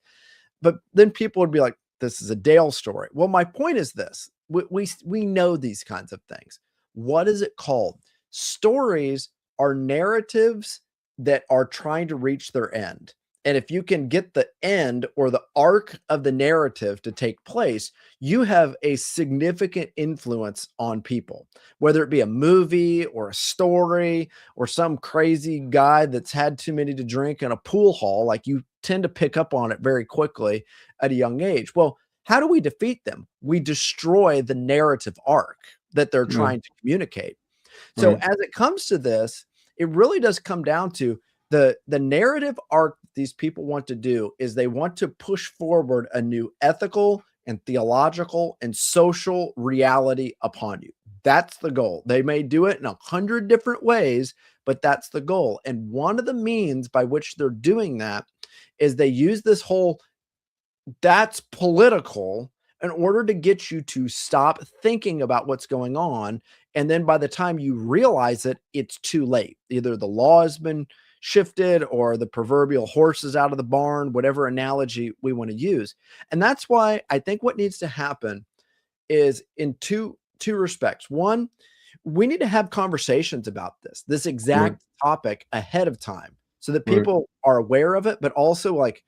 S3: But then people would be like, this is a Dale story. Well, my point is this. We know these kinds of things. What is it called? Stories are narratives that are trying to reach their end. And if you can get the end or the arc of the narrative to take place, you have a significant influence on people, whether it be a movie or a story or some crazy guy that's had too many to drink in a pool hall. Like, you tend to pick up on it very quickly at a young age. Well, how do we defeat them? We destroy the narrative arc that they're trying to communicate. So as it comes to this, it really does come down to the narrative arc these people want to do is they want to push forward a new ethical and theological and social reality upon you. That's the goal. They may do it in 100 different ways, but that's the goal. And one of the means by which they're doing that is they use this whole that's political in order to get you to stop thinking about what's going on. And then by the time you realize it, it's too late. Either the law has been shifted or the proverbial horse is out of the barn, whatever analogy we want to use. And that's why I think what needs to happen is in two respects. One, we need to have conversations about this exact topic ahead of time, so that people are aware of it, but also, like,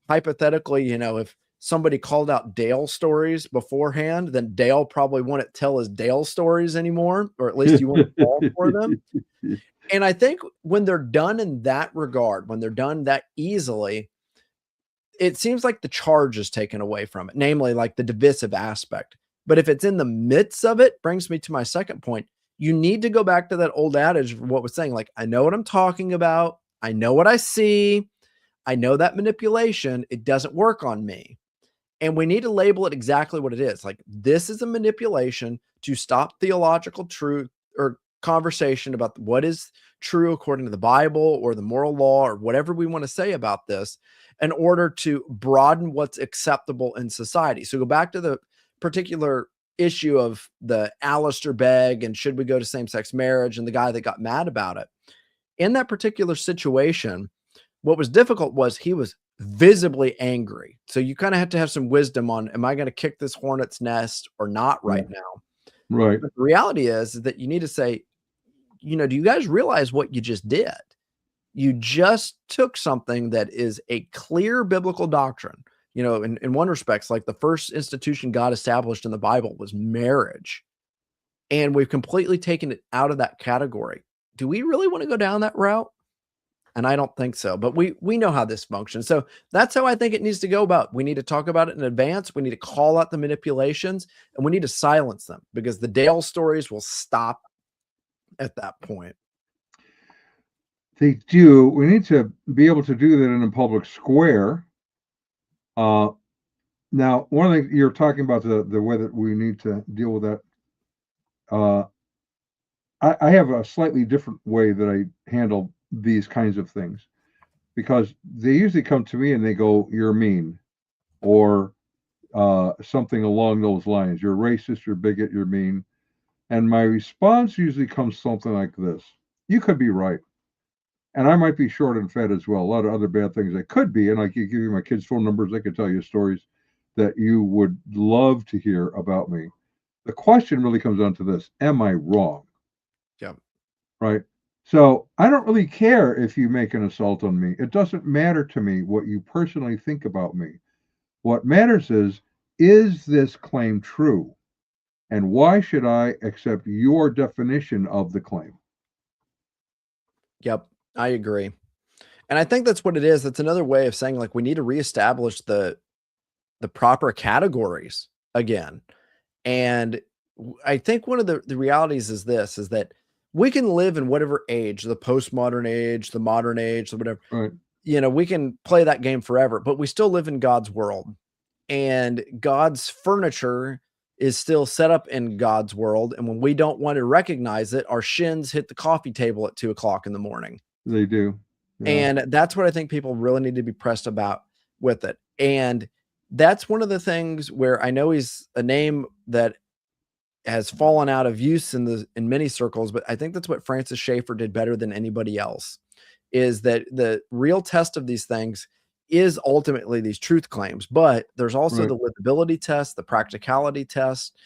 S3: hypothetically, you know, if somebody called out Dale stories beforehand, then Dale probably wouldn't tell his Dale stories anymore, or at least you wouldn't fall for them. And I think when they're done in that regard, when they're done that easily, it seems like the charge is taken away from it, namely like the divisive aspect. But if it's in the midst of it, brings me to my second point. You need to go back to that old adage of what was saying, like, I know what I'm talking about. I know what I see. I know that manipulation. It doesn't work on me. And we need to label it exactly what it is. Like, this is a manipulation to stop theological truth or conversation about what is true according to the Bible or the moral law or whatever we want to say about this, in order to broaden what's acceptable in society. So go back to the particular issue of the Alistair Begg and should we go to same-sex marriage and the guy that got mad about it. In that particular situation, what was difficult was he was visibly angry. So you kind of have to have some wisdom on, am I going to kick this hornet's nest or not right now?
S1: Right.
S3: But the reality is that you need to say, you know, do you guys realize what you just did? You just took something that is a clear biblical doctrine. You know, in one respects, like the first institution God established in the Bible was marriage. And we've completely taken it out of that category. Do we really want to go down that route? And I don't think so, but we know how this functions. So that's how I think it needs to go about. We need to talk about it in advance. We need to call out the manipulations, and we need to silence them, because the Dale stories will stop at that point.
S1: They do. We need to be able to do that in a public square. Now, one of the you're talking about the way that we need to deal with that. I have a slightly different way that I handle these kinds of things, because they usually come to me and they go, "You're mean," or something along those lines. "You're racist, you're bigot, you're mean." And my response usually comes something like this: "You could be right. And I might be short and fat as well. A lot of other bad things I could be. And I could give you my kids' phone numbers. I could tell you stories that you would love to hear about me. The question really comes down to this: am I wrong?"
S3: Yeah.
S1: Right? So I don't really care if you make an assault on me. It doesn't matter to me what you personally think about me. What matters is this claim true? And why should I accept your definition of the claim?
S3: Yep. I agree. And I think that's what it is. That's another way of saying, like, we need to reestablish the proper categories again. And I think one of the realities is this, is that we can live in whatever age, the postmodern age, the modern age, the whatever,
S1: Right.
S3: you know, we can play that game forever, but we still live in God's world, and God's furniture is still set up in God's world. And when we don't want to recognize it, our shins hit the coffee table at 2:00 in the morning.
S1: They do. Yeah.
S3: And that's what I think people really need to be pressed about with it. And that's one of the things where I know he's a name that has fallen out of use in many circles, but I think that's what Francis Schaeffer did better than anybody else, is that the real test of these things is ultimately these truth claims, but there's also
S1: Right.
S3: the livability test, the practicality test.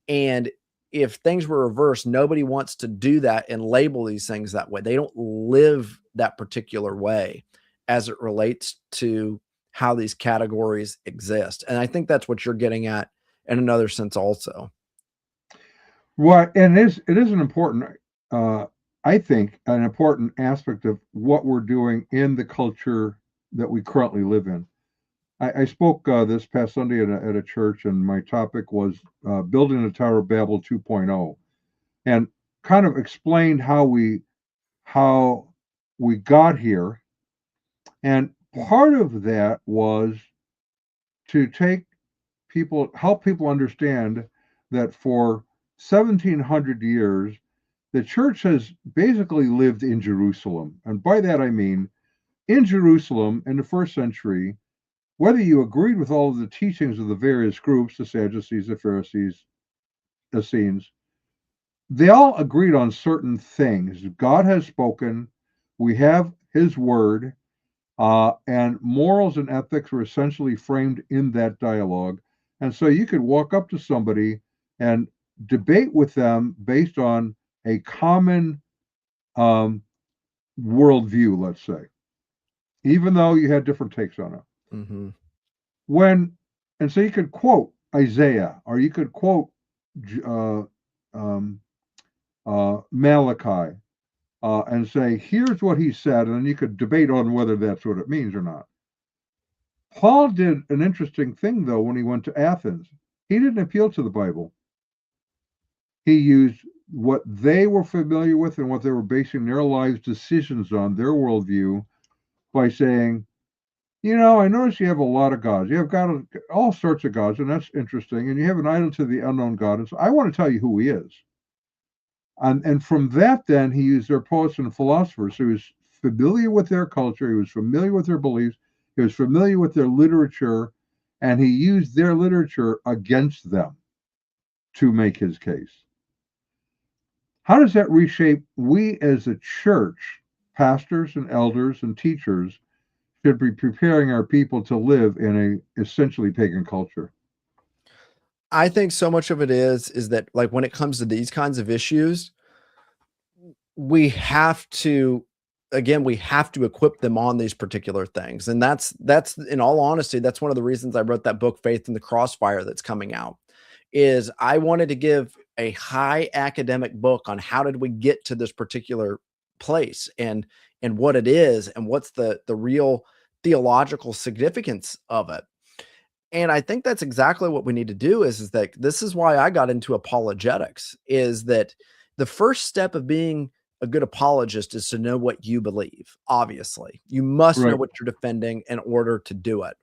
S3: And if things were reversed, nobody wants to do that and label these things that way. They don't live that particular way as it relates to how these categories exist. And I think that's what you're getting at in another sense also.
S1: Well, and it is an important, I think, an important aspect of what we're doing in the culture that we currently live in. I spoke this past Sunday at a church, and my topic was building the Tower of Babel 2.0, and kind of explained how we got here. And part of that was to help people understand that for 1700 years, the church has basically lived in Jerusalem. And by that, I mean, in Jerusalem in the first century, whether you agreed with all of the teachings of the various groups, the Sadducees, the Pharisees, the Essenes, they all agreed on certain things. God has spoken, we have his word, and morals and ethics were essentially framed in that dialogue. And so you could walk up to somebody and debate with them based on a common worldview, let's say, even though you had different takes on it.
S3: Mm-hmm.
S1: And so you could quote Isaiah, or you could quote Malachi, and say, here's what he said, and then you could debate on whether that's what it means or not. Paul did an interesting thing, though, when he went to Athens. He didn't appeal to the Bible. He used what they were familiar with and what they were basing their lives' decisions on, their worldview, by saying, you know, I notice you have a lot of gods. You have got all sorts of gods, and that's interesting. And you have an idol to the unknown God. And so I want to tell you who he is. And from that, then, he used their poets and philosophers. So he was familiar with their culture. He was familiar with their beliefs. He was familiar with their literature. And he used their literature against them to make his case. How does that reshape? We as a church, pastors and elders and teachers, should be preparing our people to live in a essentially pagan culture.
S3: I think so much of it is that, like, when it comes to these kinds of issues, we have to again, we have to equip them on these particular things. And that's in all honesty, that's one of the reasons I wrote that book, Faith in the Crossfire, that's coming out, is I wanted to give a high academic book on how did we get to this particular place and what it is and what's the real theological significance of it. And I think that's exactly what we need to do is that this is why I got into apologetics, is that the first step of being a good apologist is to know what you believe. Obviously, you must know what you're defending in order to do it.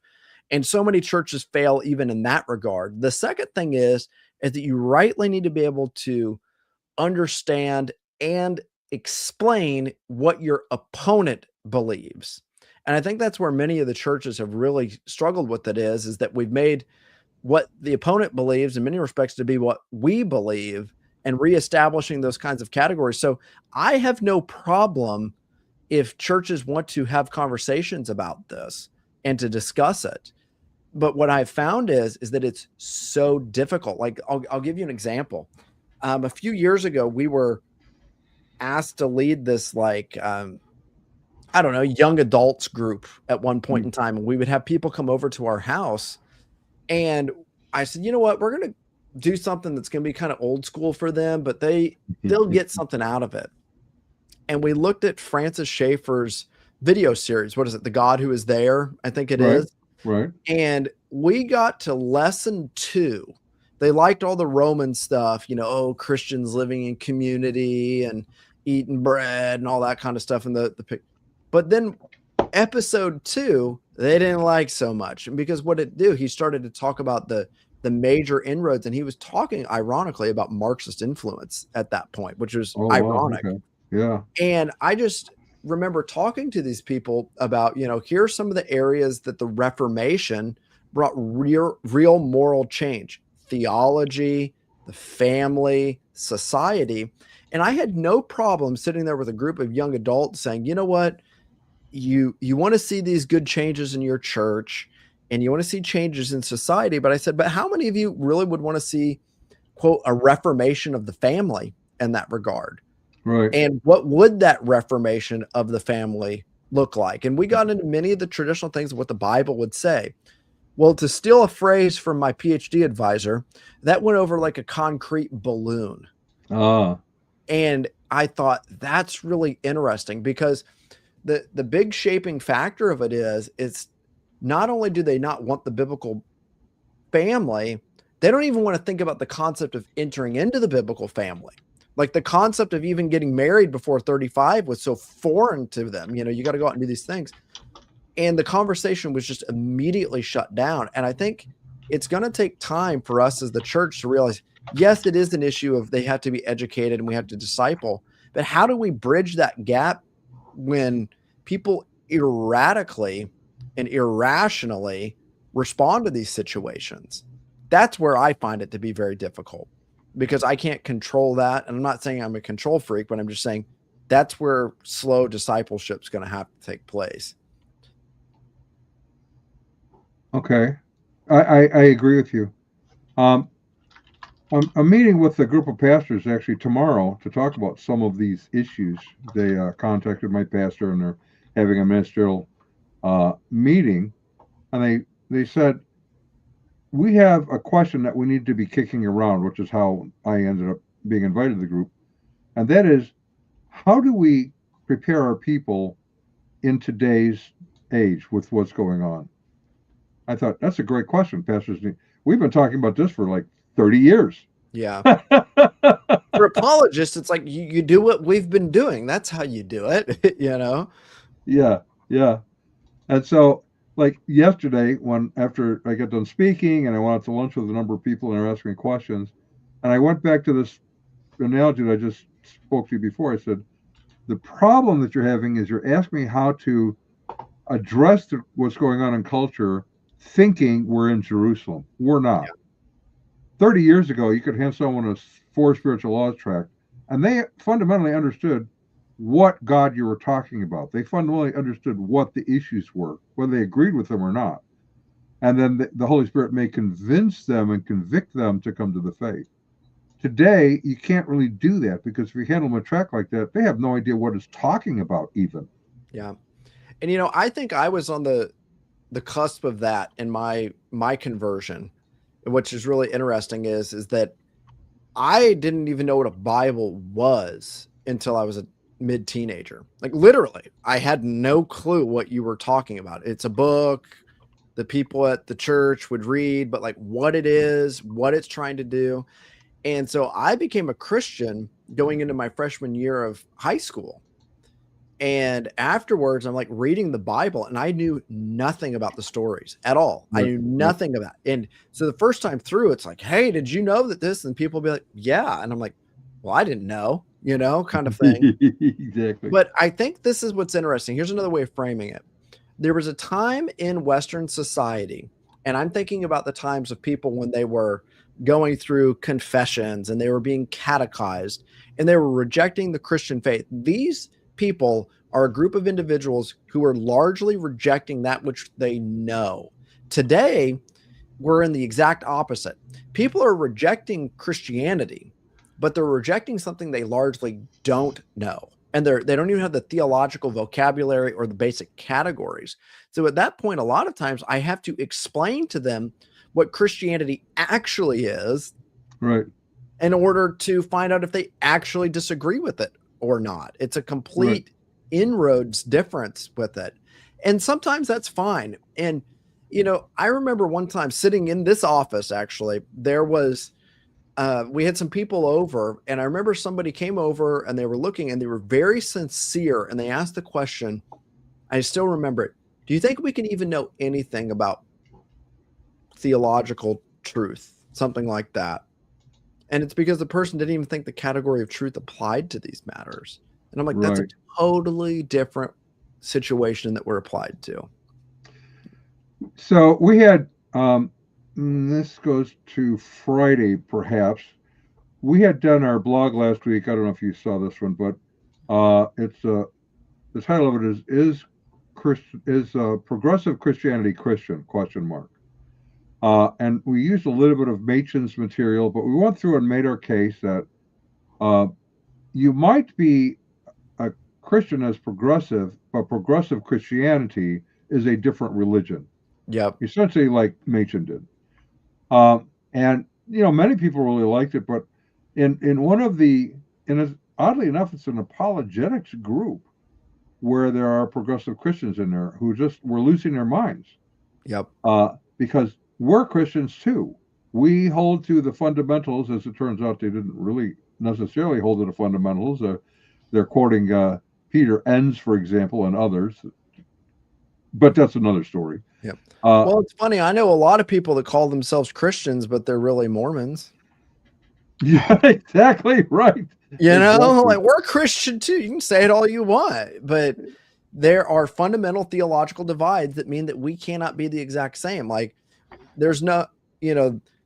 S3: And so many churches fail even in that regard. The second thing is that you rightly need to be able to understand and explain what your opponent believes. And I think that's where many of the churches have really struggled with it is that we've made what the opponent believes in many respects to be what we believe and reestablishing those kinds of categories. So I have no problem if churches want to have conversations about this and to discuss it. But what I've found is that it's so difficult. Like I'll give you an example. A few years ago, we were asked to lead this I don't know, young adults group at one point in time. And we would have people come over to our house. And I said, you know what, we're going to do something that's going to be kind of old school for them, but they'll get something out of it. And we looked at Francis Schaeffer's video series. What is it? The God Who Is There, I think it is.
S1: Right.
S3: And we got to lesson 2. They liked all the Roman stuff, you know, Christians living in community and eating bread and all that kind of stuff. But then episode 2, they didn't like so much. And because what it do, he started to talk about the major inroads, and he was talking ironically about Marxist influence at that point, which was ironic.
S1: Wow, okay. Yeah.
S3: And I just remember talking to these people about, you know, here are some of the areas that the Reformation brought real moral change: theology, the family, society. And I had no problem sitting there with a group of young adults saying, you know what, you want to see these good changes in your church and you want to see changes in society. But I said, but how many of you really would want to see, quote, a reformation of the family in that regard?
S1: Right.
S3: And what would that reformation of the family look like? And we got into many of the traditional things of what the Bible would say. Well, to steal a phrase from my PhD advisor, that went over like a concrete balloon. And I thought that's really interesting because the big shaping factor of it is it's not only do they not want the biblical family, they don't even want to think about the concept of entering into the biblical family. Like the concept of even getting married before 35 was so foreign to them. You know, you got to go out and do these things. And the conversation was just immediately shut down. And I think it's going to take time for us as the church to realize, yes, it is an issue of they have to be educated and we have to disciple. But how do we bridge that gap when people erratically and irrationally respond to these situations? That's where I find it to be very difficult because I can't control that. And I'm not saying I'm a control freak, but I'm just saying that's where slow discipleship is going to have to take place.
S1: Okay. I agree with you. I'm meeting with a group of pastors actually tomorrow to talk about some of these issues. They contacted my pastor and they're having a ministerial meeting. And they said, we have a question that we need to be kicking around, which is how I ended up being invited to the group. And that is, how do we prepare our people in today's age with what's going on? I thought, that's a great question, pastors. We've been talking about this for like 30 years.
S3: Yeah. For apologists, it's like you do what we've been doing. That's how you do it, you know?
S1: Yeah. And so, like yesterday, after I got done speaking and I went out to lunch with a number of people and they were asking me questions, and I went back to this analogy that I just spoke to you before. I said, the problem that you're having is you're asking me how to address what's going on in culture thinking we're in Jerusalem. We're not. Yeah. 30 years ago, you could hand someone a 4 spiritual laws tract, and they fundamentally understood what God you were talking about. They fundamentally understood what the issues were, whether they agreed with them or not. And then the Holy Spirit may convince them and convict them to come to the faith. Today, you can't really do that because if you hand them a tract like that, they have no idea what it's talking about even.
S3: Yeah. And, I think I was on the cusp of that in my conversion, which is really interesting is that I didn't even know what a Bible was until I was a mid-teenager. Like literally, I had no clue what you were talking about. It's a book the people at the church would read, but like what it is, what it's trying to do. And so I became a Christian going into my freshman year of high school. And afterwards, I'm like reading the Bible and I knew nothing about the stories at all. I knew nothing about it. And so the first time through, it's like, hey, did you know that this? And people be like, yeah. And I'm like, well, I didn't know, kind of thing.
S1: Exactly.
S3: But I think this is what's interesting. Here's another way of framing it. There was a time in Western society, and I'm thinking about the times of people when they were going through confessions and they were being catechized and they were rejecting the Christian faith. These people are a group of individuals who are largely rejecting that which they know. Today, we're in the exact opposite. People are rejecting Christianity, but they're rejecting something they largely don't know. And they don't even have the theological vocabulary or the basic categories. So at that point, a lot of times I have to explain to them what Christianity actually is,
S1: right,
S3: in order to find out if they actually disagree with it or not. It's a complete inroads difference with it. And sometimes that's fine. And, I remember one time sitting in this office, actually, there was, we had some people over, and I remember somebody came over and they were looking and they were very sincere. And they asked the question, I still remember it. Do you think we can even know anything about theological truth? Something like that. And it's because the person didn't even think the category of truth applied to these matters. And I'm like, that's a totally different situation that we're applied to.
S1: So we had, this goes to Friday, perhaps. We had done our blog last week. I don't know if you saw this one, but it's the title of it is Progressive Christianity Christian ? And we used a little bit of Machen's material, but we went through and made our case that you might be a Christian as progressive, but progressive Christianity is a different religion.
S3: Yep.
S1: Essentially like Machen did. And, many people really liked it, but in one of the, and oddly enough, it's an apologetics group where there are progressive Christians in there who just were losing their minds.
S3: Yep.
S1: Because we're Christians too. We hold to the fundamentals. As it turns out, they didn't really necessarily hold to the fundamentals. They're quoting Peter Enns, for example, and others. But that's another story.
S3: Yep. Well, it's funny. I know a lot of people that call themselves Christians, but they're really Mormons.
S1: Yeah, exactly right.
S3: Like we're Christian too. You can say it all you want, but there are fundamental theological divides that mean that we cannot be the exact same. Like there's no,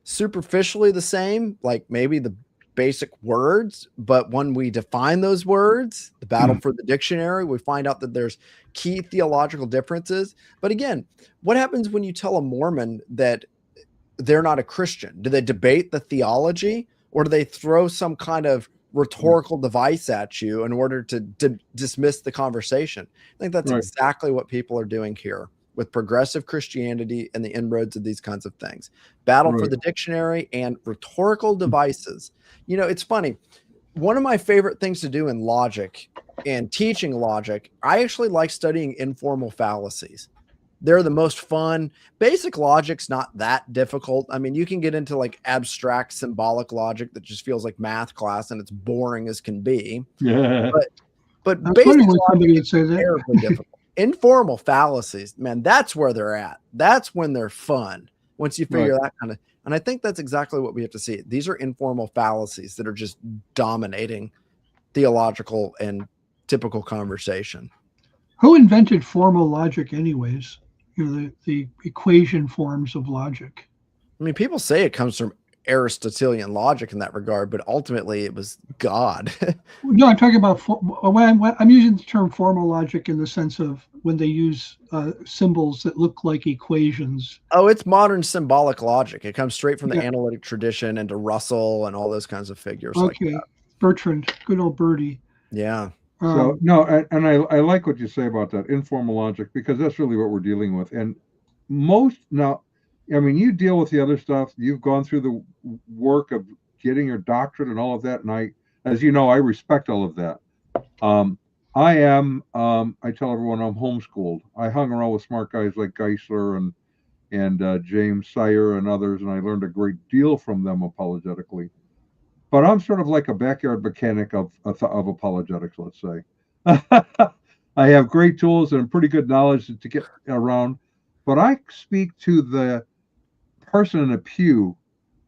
S3: superficially the same, like maybe the basic words, but when we define those words, the battle for the dictionary, we find out that there's key theological differences. But again, what happens when you tell a Mormon that they're not a Christian? Do they debate the theology, or do they throw some kind of rhetorical device at you in order to dismiss the conversation? I think that's exactly what people are doing here with progressive Christianity and the inroads of these kinds of things. Battle for the dictionary and rhetorical devices. It's funny. One of my favorite things to do in logic and teaching logic, I actually like studying informal fallacies. They're the most fun. Basic logic's not that difficult. I mean, you can get into like abstract symbolic logic that just feels like math class and it's boring as can be.
S1: Yeah.
S3: But
S2: I was
S3: basic
S2: wondering when
S3: logic
S2: somebody would
S3: is
S2: say that.
S3: terribly difficult. Informal fallacies, man, that's where they're at. That's when they're fun. Once you figure that kind of, and I think that's exactly what we have to see. These are informal fallacies that are just dominating theological and typical conversation.
S2: Who invented formal logic anyways? The equation forms of logic.
S3: I mean, people say it comes from Aristotelian logic in that regard, but ultimately it was God.
S2: No, I'm talking about when I'm using the term formal logic in the sense of when they use symbols that look like equations.
S3: Oh, it's modern symbolic logic. It comes straight from the analytic tradition into Russell and all those kinds of figures.
S2: Okay,
S3: like that.
S2: Bertrand, good old Bertie.
S3: Yeah.
S1: So no, and I like what you say about that informal logic, because that's really what we're dealing with. And most now, I mean, you deal with the other stuff. You've gone through the work of getting your doctorate and all of that, and as you know, I respect all of that. I tell everyone I'm homeschooled. I hung around with smart guys like Geisler and James Sire and others, and I learned a great deal from them apologetically. But I'm sort of like a backyard mechanic of apologetics, let's say. I have great tools and pretty good knowledge to get around, but I speak to the person in a pew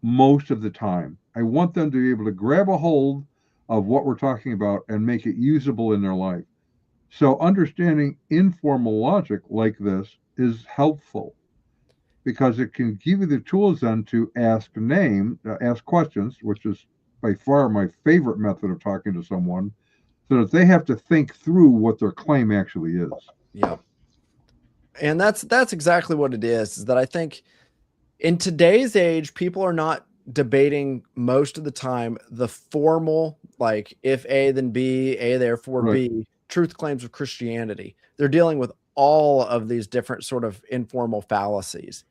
S1: most of the time. I want them to be able to grab a hold of what we're talking about and make it usable in their life. So understanding informal logic like this is helpful, because it can give you the tools then to ask questions, which is by far my favorite method of talking to someone, so that they have to think through what their claim actually is.
S3: Yeah. And that's exactly what it is that I think in today's age, people are not debating most of the time the formal, like if A, then B, A, therefore B, truth claims of Christianity. They're dealing with all of these different sort of informal fallacies.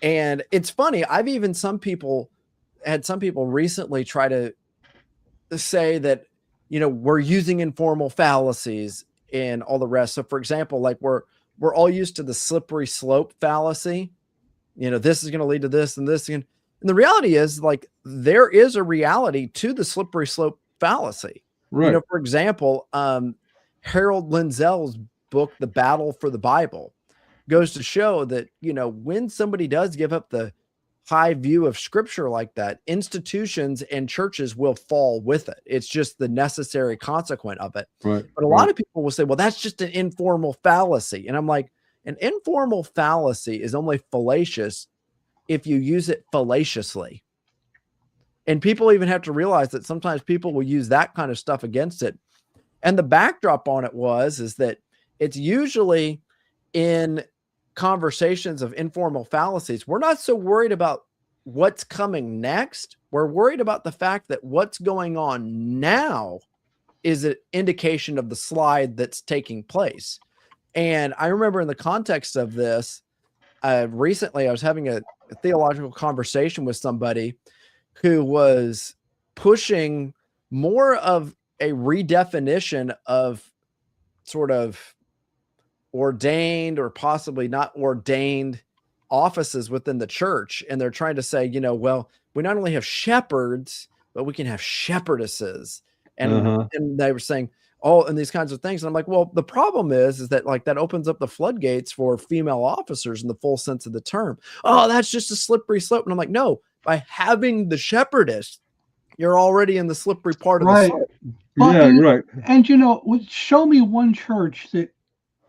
S3: And it's funny, I've even had some people recently try to say that, we're using informal fallacies and all the rest. So for example, like we're all used to the slippery slope fallacy. This is going to lead to this and this. And the reality is, like, there is a reality to the slippery slope fallacy.
S1: Right.
S3: For example, Harold Lindsell's book, The Battle for the Bible, goes to show that, when somebody does give up the high view of scripture like that, institutions and churches will fall with it. It's just the necessary consequence of it.
S1: Right.
S3: But a lot of people will say, well, that's just an informal fallacy. And I'm like, an informal fallacy is only fallacious if you use it fallaciously. And people even have to realize that sometimes people will use that kind of stuff against it. And the backdrop on it is that it's usually in conversations of informal fallacies, we're not so worried about what's coming next. We're worried about the fact that what's going on now is an indication of the slide that's taking place. And I remember in the context of this, recently I was having a theological conversation with somebody who was pushing more of a redefinition of sort of ordained or possibly not ordained offices within the church. And they're trying to say, well, we not only have shepherds, but we can have shepherdesses. And, and they were saying, oh, and these kinds of things. And I'm like, well, the problem is that like that opens up the floodgates for female officers in the full sense of the term. Oh, that's just a slippery slope. And I'm like, no, by having the shepherdess, you're already in the slippery part of the slope.
S1: Right.
S2: And show me one church that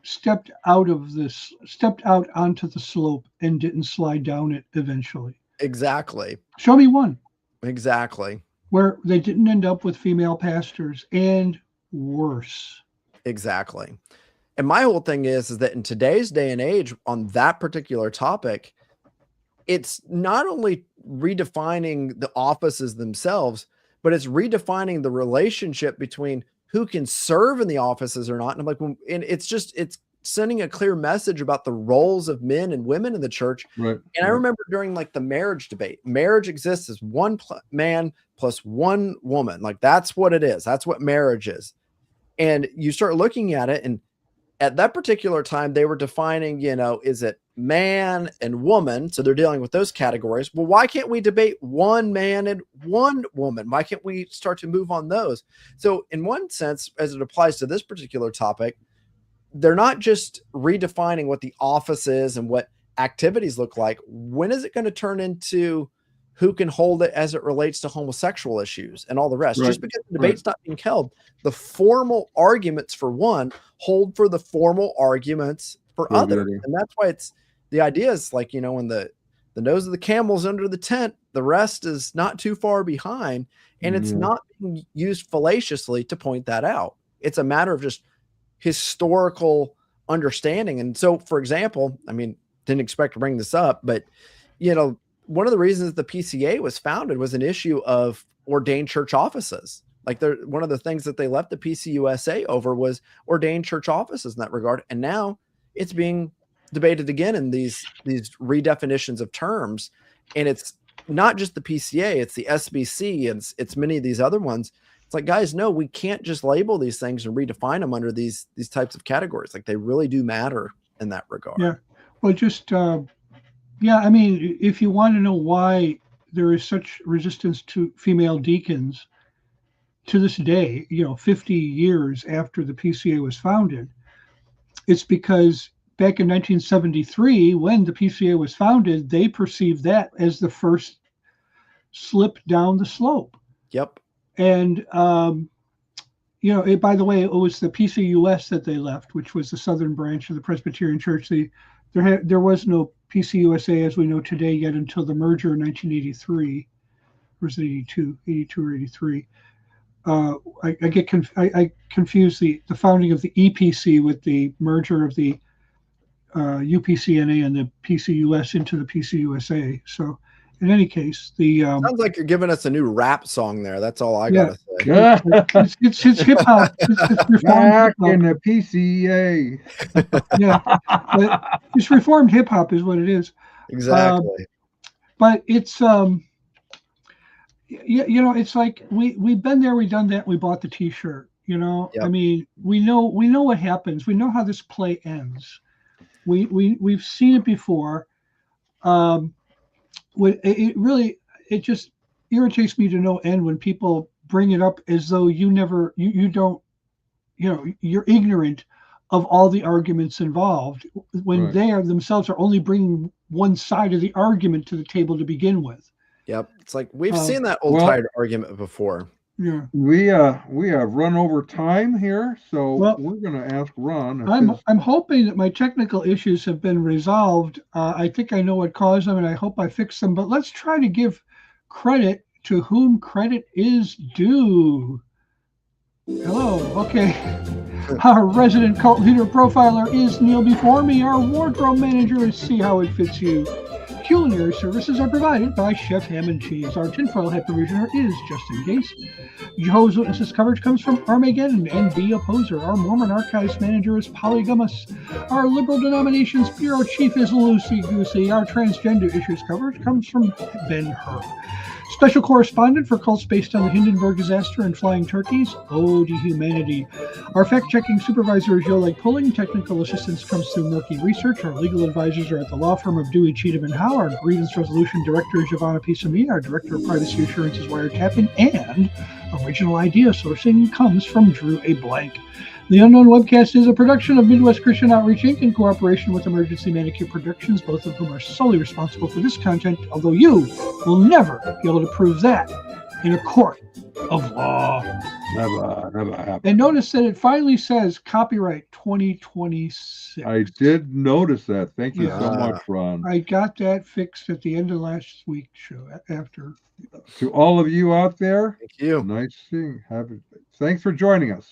S2: stepped out onto the slope and didn't slide down it eventually.
S3: Exactly.
S2: Show me one.
S3: Exactly.
S2: Where they didn't end up with female pastors and worse.
S3: Exactly. And my whole thing is that in today's day and age on that particular topic, it's not only redefining the offices themselves, but it's redefining the relationship between who can serve in the offices or not. And I'm like, and it's sending a clear message about the roles of men and women in the church.
S1: Right.
S3: And I remember during like the marriage debate, marriage exists as one man plus one woman. Like that's what it is. That's what marriage is. And you start looking at it, and at that particular time, they were defining, is it man and woman? So they're dealing with those categories. Well, why can't we debate one man and one woman? Why can't we start to move on those? So in one sense, as it applies to this particular topic, they're not just redefining what the office is and what activities look like. When is it going to turn into who can hold it as it relates to homosexual issues and all the rest? Right. Just because the debate's not being held, the formal arguments for one hold for the formal arguments for others. And that's why the idea is like, when the nose of the camel's under the tent, the rest is not too far behind. And it's not being used fallaciously to point that out. It's a matter of just historical understanding. And so, for example, didn't expect to bring this up, but, one of the reasons the PCA was founded was an issue of ordained church offices. Like one of the things that they left the PCUSA over was ordained church offices in that regard. And now it's being debated again in these redefinitions of terms. And it's not just the PCA, it's the SBC, and it's many of these other ones. It's like, guys, no, we can't just label these things and redefine them under these types of categories. Like, they really do matter in that regard.
S2: Yeah. Well, just, yeah, I mean, if you want to know why there is such resistance to female deacons to this day, 50 years after the PCA was founded, it's because back in 1973, when the PCA was founded, they perceived that as the first slip down the slope.
S3: Yep.
S2: And, by the way, it was the PCUS that they left, which was the southern branch of the Presbyterian Church. There was no PCUSA as we know today yet until the merger in 1983. Or was it 82 or 83? I confuse the founding of the EPC with the merger of the UPCNA and the PCUS into the PCUSA. So, in any case,
S3: sounds like you're giving us a new rap song there. That's all I gotta say.
S2: It's hip hop. It's
S1: back in the PCA.
S2: Yeah, but it's reformed hip hop is what it is.
S3: Exactly.
S2: But it's it's like we've been there, we've done that, we bought the T-shirt. Yep. I mean, we know what happens. We know how this play ends. We've seen it before. It just irritates me to no end when people bring it up as though you're ignorant of all the arguments involved when they themselves are only bringing one side of the argument to the table to begin with.
S3: Yep. It's like we've seen that old tired argument before.
S2: Yeah.
S1: We have run over time here, so we're going to ask Ron.
S2: I'm hoping that my technical issues have been resolved. I think I know what caused them, and I hope I fixed them. But let's try to give credit to whom credit is due. Hello. Okay. Our resident cult leader profiler is Neil before me. Our wardrobe manager is See How It Fits You. Culinary services are provided by Chef Ham and Cheese. Our tinfoil head provisioner is Justin Gase. Jehovah's Witnesses coverage comes from Armageddon and Be Opposer. Our Mormon Archives manager is Polygamous. Our Liberal Denominations Bureau Chief is Lucy Goosey. Our transgender issues coverage comes from Ben Hur. Special correspondent for cults based on the Hindenburg disaster and flying turkeys, Ode to Humanity. Our fact-checking supervisor is Yoleg Pulling. Technical assistance comes through Murky Research. Our legal advisors are at the law firm of Dewey, Cheatham & Howe. Our grievance resolution director is Giovanna Pisami. Our director of privacy assurance is Wiretapping. And original idea sourcing comes from Drew A. Blank. The Unknown Webcast is a production of Midwest Christian Outreach Inc. in cooperation with Emergency Manicure Productions, both of whom are solely responsible for this content, although you will never be able to prove that in a court of law.
S1: Never.
S2: And notice that it finally says copyright 2026.
S1: I did notice that. Thank you so much, Ron.
S2: I got that fixed at the end of last week's show. After.
S1: To all of you out there,
S3: thank you.
S1: Nice seeing. Thanks for joining us.